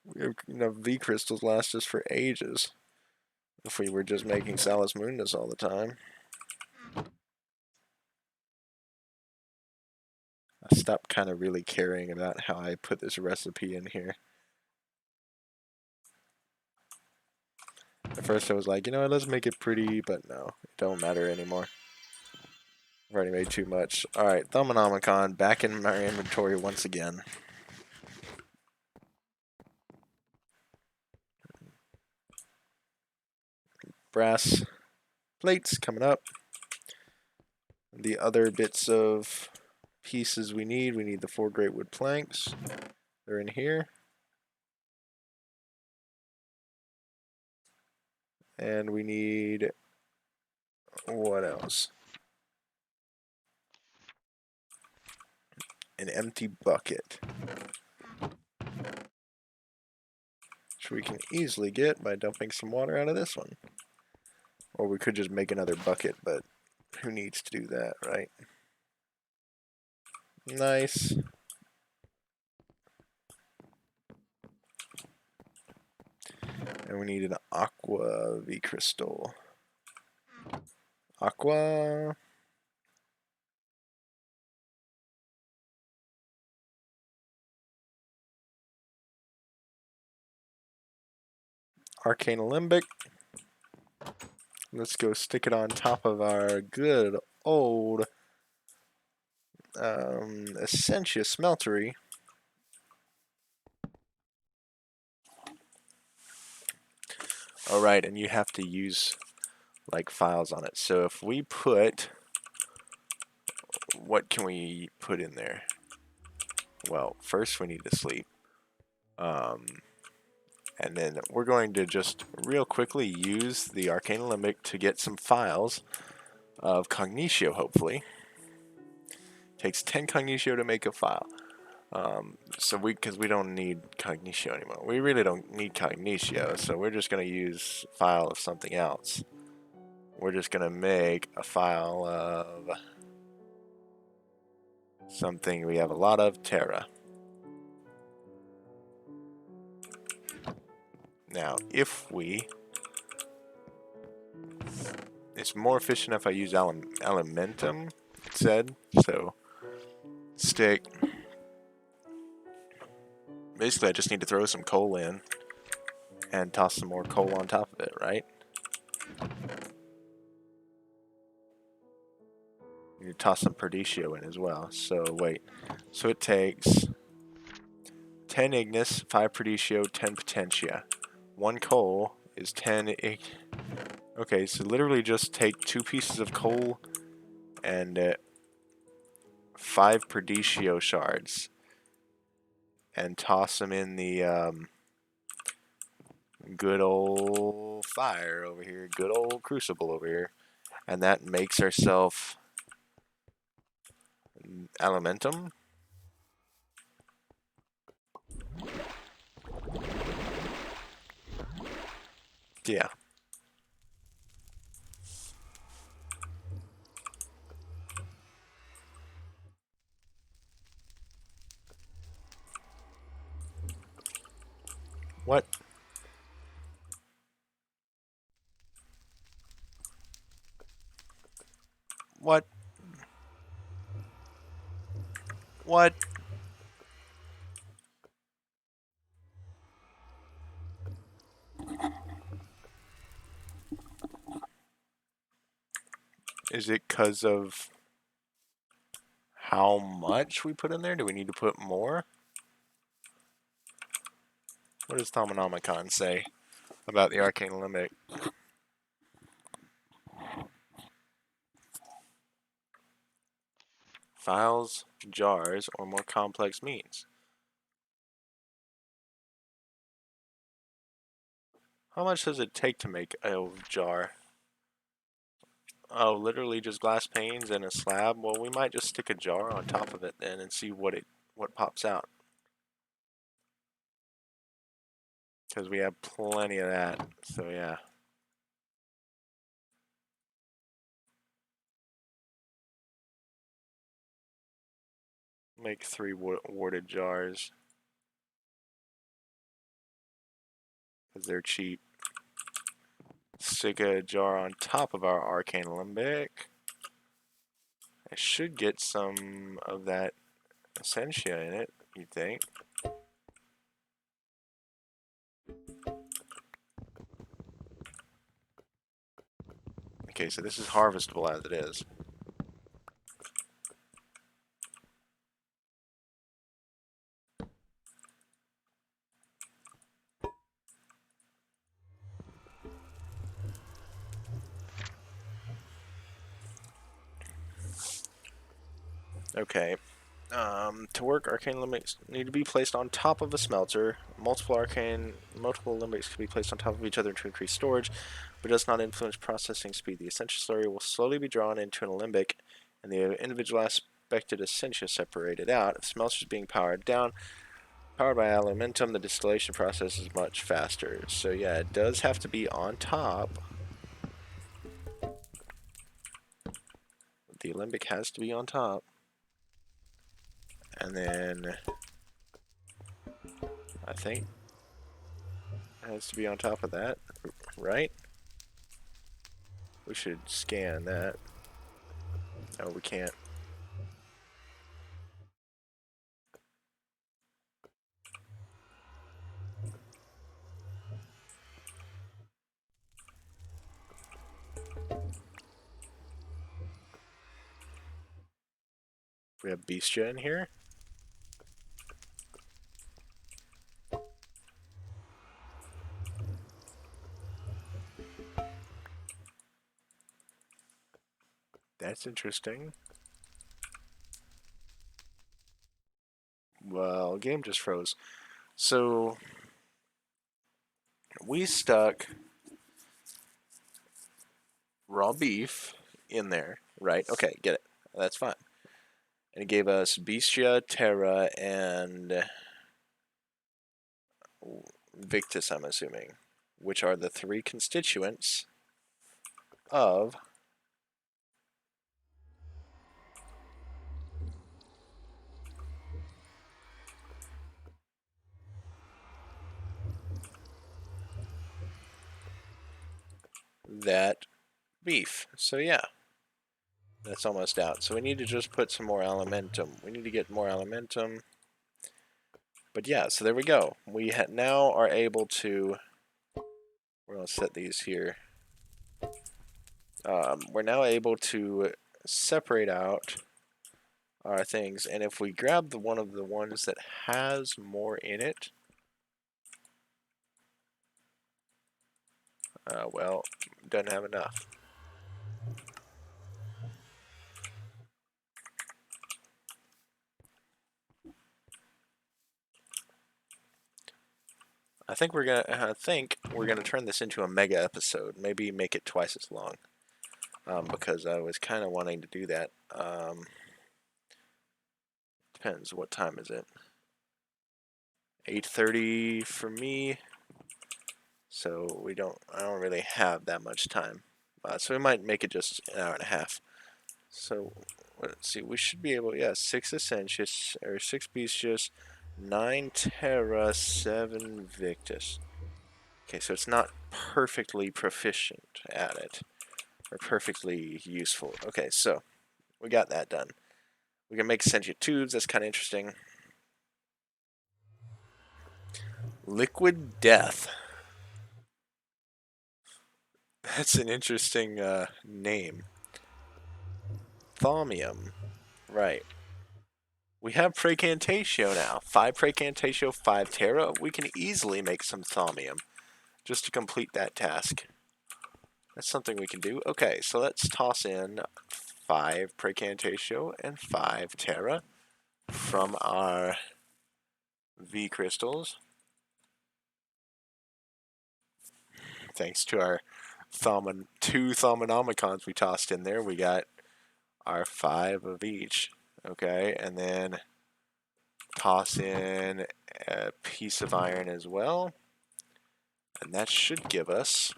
We have enough V crystals last us for ages. If we were just making Salus Mundus all the time. I stopped kind of really caring about how I put this recipe in here. At first I was like, you know what, let's make it pretty, but no, it don't matter anymore. I've already made too much. Alright, Thaumonomicon back in my inventory once again. Brass plates coming up. The other bits of pieces we need the 4 great wood planks. They're in here. And we need, what else? An empty bucket. Which we can easily get by dumping some water out of this one. Or we could just make another bucket, but who needs to do that, right? Nice. And we need an aqua V crystal. Aqua. Arcane Alembic. Let's go stick it on top of our good old Essentia Smeltery. Alright, and you have to use like files on it. So if we put what can we put in there? Well, first we need to sleep. And then we're going to just real quickly use the Arcane Alembic to get some files of Cognitio, hopefully. Takes 10 Cognitio to make a file. Because we don't need Cognitio anymore. We really don't need Cognitio, so we're just going to use file of something else. We're just going to make a file of something we have a lot of, Terra. Now, if we... It's more efficient if I use Elementum instead, so stick. Basically, I just need to throw some coal in and toss some more coal on top of it, right? You need to toss some Perdicio in as well. So, wait. So it takes 10 Ignis, 5 Perdicio, 10 Potentia. 1 coal is 10 Okay, so literally just take 2 pieces of coal and 5 Perdicio shards and toss them in the good old fire over here, good old crucible over here, and that makes ourselves Elementum. Yeah. What? What? What? Is it because of how much we put in there? Do we need to put more? What does Thaumanomicon say about the Arcane Alembic? Files, jars, or more complex means. How much does it take to make a jar? Oh, literally just glass panes and a slab? Well, we might just stick a jar on top of it then and see what pops out. Because we have plenty of that, so yeah. Make 3 warded jars. Because they're cheap. Stick a jar on top of our Arcane Alembic. I should get some of that Essentia in it, you'd think. Okay, so this is harvestable as it is. Okay. To work, arcane alembics need to be placed on top of a smelter. Multiple alembics can be placed on top of each other to increase storage, but does not influence processing speed. The essential slurry will slowly be drawn into an alembic, and the individual aspected essentia separated out. If the smelter is being powered down, powered by elementum, the distillation process is much faster. So yeah, it does have to be on top. The alembic has to be on top. And then I think it has to be on top of that, right? We should scan that. No, we can't. We have Beastia in here. That's interesting. game just froze. So we stuck raw beef in there, right? Okay, get it. That's fine. And it gave us Bestia, Terra, and Victus, I'm assuming, which are the 3 constituents of that beef. So yeah, that's almost out. So we need to just put some more elementum. We need to get more elementum. But yeah, so there we go. We now are able to... We're going to set these here. We're now able to separate out our things. And if we grab one of the ones that has more in it... well, doesn't have enough. I think we're gonna turn this into a mega episode. Maybe make it twice as long, because I was kind of wanting to do that. Depends. What time is it? 8:30 for me. So I don't really have that much time. So we might make it just an hour and a half. So let's see. We should be able. Yeah, 6 Essentius or 6 Bestius, 9 Terra, 7 Victus. Okay, so it's not perfectly proficient at it, or perfectly useful. Okay, so we got that done. We can make sentient tubes, that's kind of interesting. Liquid Death. That's an interesting name. Thaumium. Right. We have Praecantatio now. 5 Praecantatio, 5 Terra. We can easily make some Thaumium just to complete that task. That's something we can do. Okay, so let's toss in 5 Praecantatio and 5 Terra from our V crystals. Thanks to our 2 Thaumonomicons we tossed in there, we got our 5 of each. Okay, and then toss in a piece of iron as well. And that should give us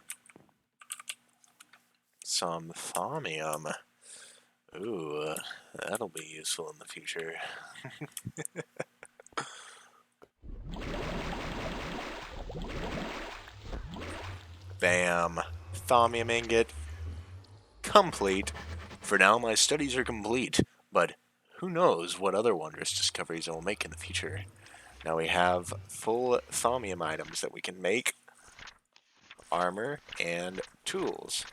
some thaumium. Ooh, that'll be useful in the future. Bam. Thaumium ingot. Complete. For now, my studies are complete, but who knows what other wondrous discoveries I will make in the future. Now we have full thaumium items that we can make, armor, and tools.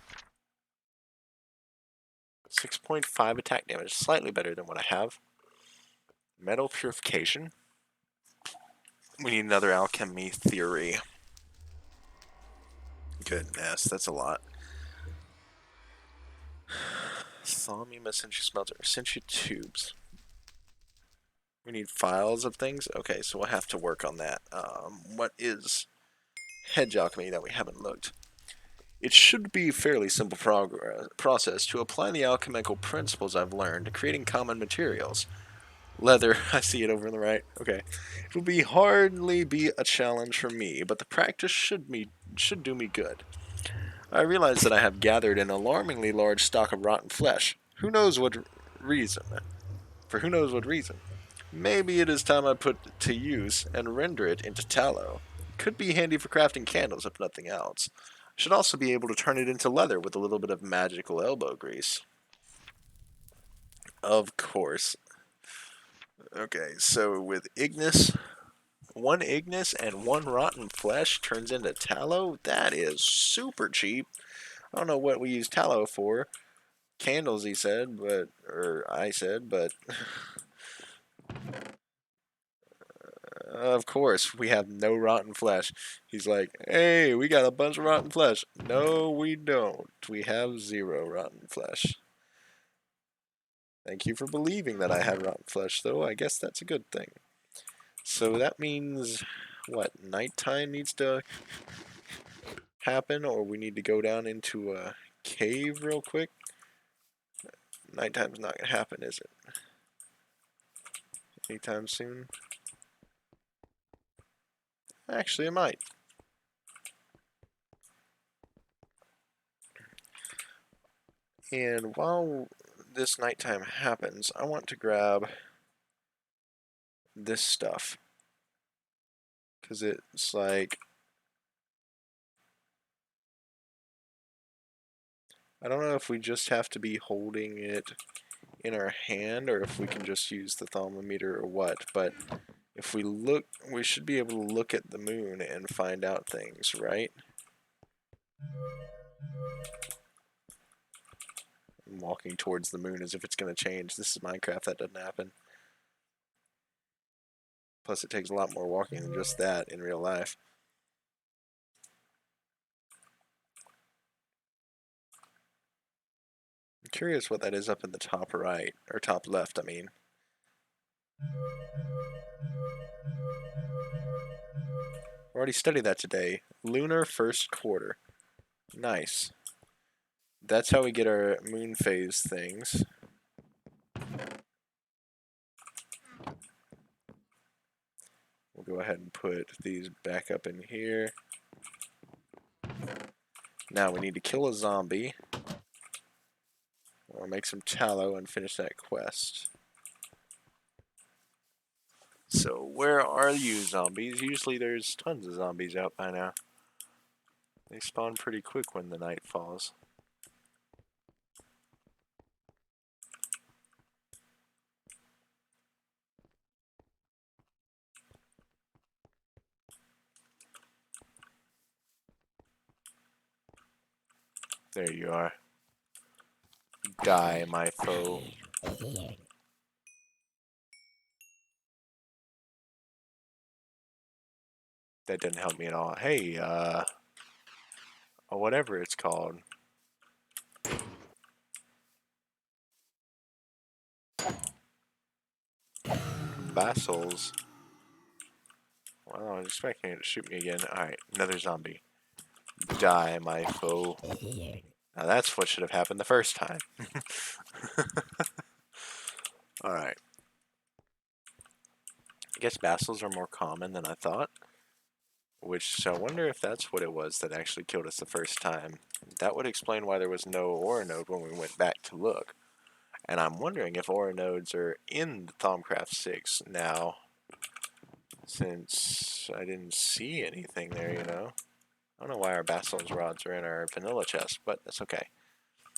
6.5 attack damage, slightly better than what I have. Metal purification. We need another alchemy theory. Goodness, that's a lot. Thaumium essential smelter, essential tubes. We need files of things. Okay, so we'll have to work on that. What is hedge alchemy that we haven't looked? It should be a fairly simple process to apply the alchemical principles I've learned, creating common materials. Leather, I see it over on the right. Okay. It will hardly be a challenge for me, but the practice should do me good. I realize that I have gathered an alarmingly large stock of rotten flesh. Who knows what reason? For who knows what reason? Maybe it is time I put it to use and render it into tallow. Could be handy for crafting candles, if nothing else. Should also be able to turn it into leather with a little bit of magical elbow grease. Of course. Okay, so with Ignis, 1 Ignis and 1 rotten flesh turns into tallow? That is super cheap. I don't know what we use tallow for. Candles, he said, or I said, but of course, we have no rotten flesh. He's like, hey, we got a bunch of rotten flesh. No, we don't. We have 0 rotten flesh. Thank you for believing that I had rotten flesh, though. I guess that's a good thing. So that means, what, nighttime needs to happen, or we need to go down into a cave real quick? Nighttime's not going to happen, is it? Anytime soon? Actually, it might. And while this nighttime happens, I want to grab this stuff. Because it's like, I don't know if we just have to be holding it in our hand or if we can just use the thermometer or what, but if we look, we should be able to look at the moon and find out things, right? I'm walking towards the moon as if it's going to change. This is Minecraft, that doesn't happen. Plus it takes a lot more walking than just that in real life. I'm curious what that is up in the top right, or top left, I mean. Already studied that today. Lunar first quarter. Nice. That's how we get our moon phase things. We'll go ahead and put these back up in here. Now we need to kill a zombie. Or make some tallow and finish that quest. So where are you, zombies? Usually there's tons of zombies out by now. They spawn pretty quick when the night falls. There you are. Die, my foe. That didn't help me at all. Hey, or whatever it's called. Vassals. Well, I was expecting it to shoot me again. Alright, another zombie. Die, my foe. Now that's what should have happened the first time. Alright. I guess vassals are more common than I thought. So I wonder if that's what it was that actually killed us the first time. That would explain why there was no ore node when we went back to look. And I'm wondering if ore nodes are in the Thaumcraft 6 now, since I didn't see anything there, you know. I don't know why our basilisk rods are in our vanilla chest, but that's okay.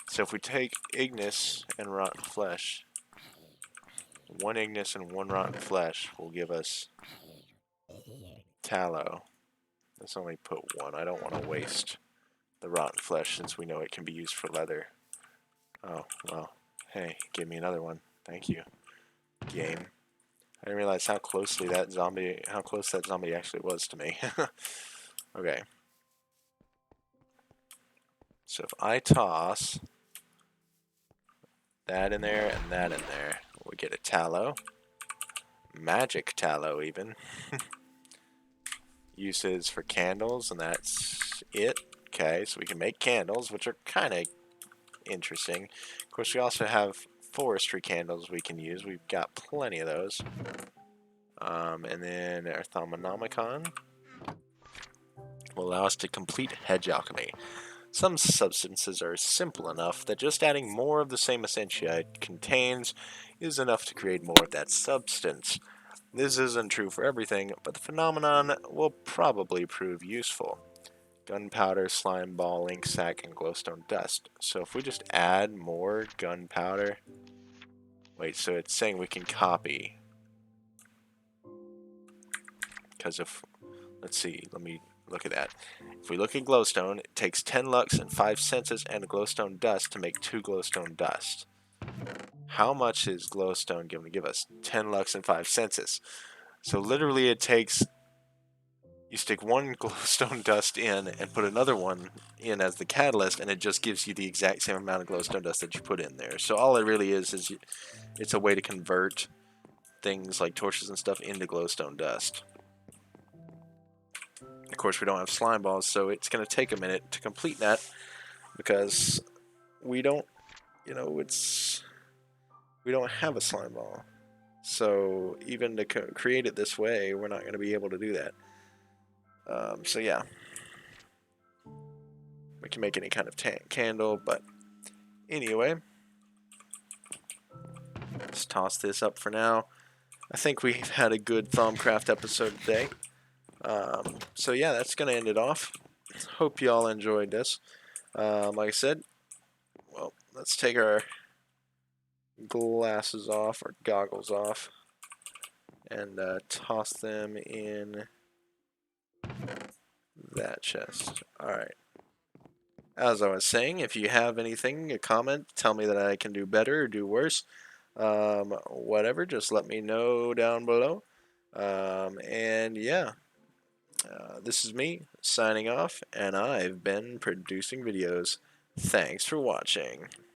So if we take Ignis and rotten flesh, one Ignis and one rotten flesh will give us tallow. Let's only put one. I don't want to waste the rotten flesh since we know it can be used for leather. Oh, well. Hey, give me another one. Thank you, game. I didn't realize how close that zombie actually was to me. Okay. So if I toss that in there and that in there, we get a tallow. Magic tallow, even. Uses for candles, and that's it. Okay, so we can make candles, which are kind of interesting. Of course, we also have forestry candles we can use. We've got plenty of those. And then our Thaumonomicon will allow us to complete hedge alchemy. Some substances are simple enough that just adding more of the same essentia it contains is enough to create more of that substance. This isn't true for everything, but the phenomenon will probably prove useful. Gunpowder, slime ball, ink sac, and glowstone dust. So if we just add more gunpowder... Wait, so it's saying we can copy. Because if... Let's see, let me look at that. If we look at glowstone, it takes 10 lux and 5 senses and glowstone dust to make 2 glowstone dust. How much is glowstone going to give us? 10 lux and 5 senses. So literally it takes... You stick one glowstone dust in and put another one in as the catalyst, and it just gives you the exact same amount of glowstone dust that you put in there. So all it really is it's a way to convert things like torches and stuff into glowstone dust. Of course, we don't have slime balls, so it's going to take a minute to complete that because we don't, you know, we don't have a slime ball. So even to create it this way, we're not going to be able to do that. So yeah, we can make any kind of candle, but anyway, let's toss this up for now. I think we've had a good Thaumcraft episode today. So yeah, that's going to end it off. Hope y'all enjoyed this. Like I said, well, let's take our glasses off, or goggles off, and toss them in that chest. Alright. As I was saying, if you have anything, a comment, tell me that I can do better or do worse. Whatever, just let me know down below. And yeah, this is me signing off, and I've been producing videos. Thanks for watching.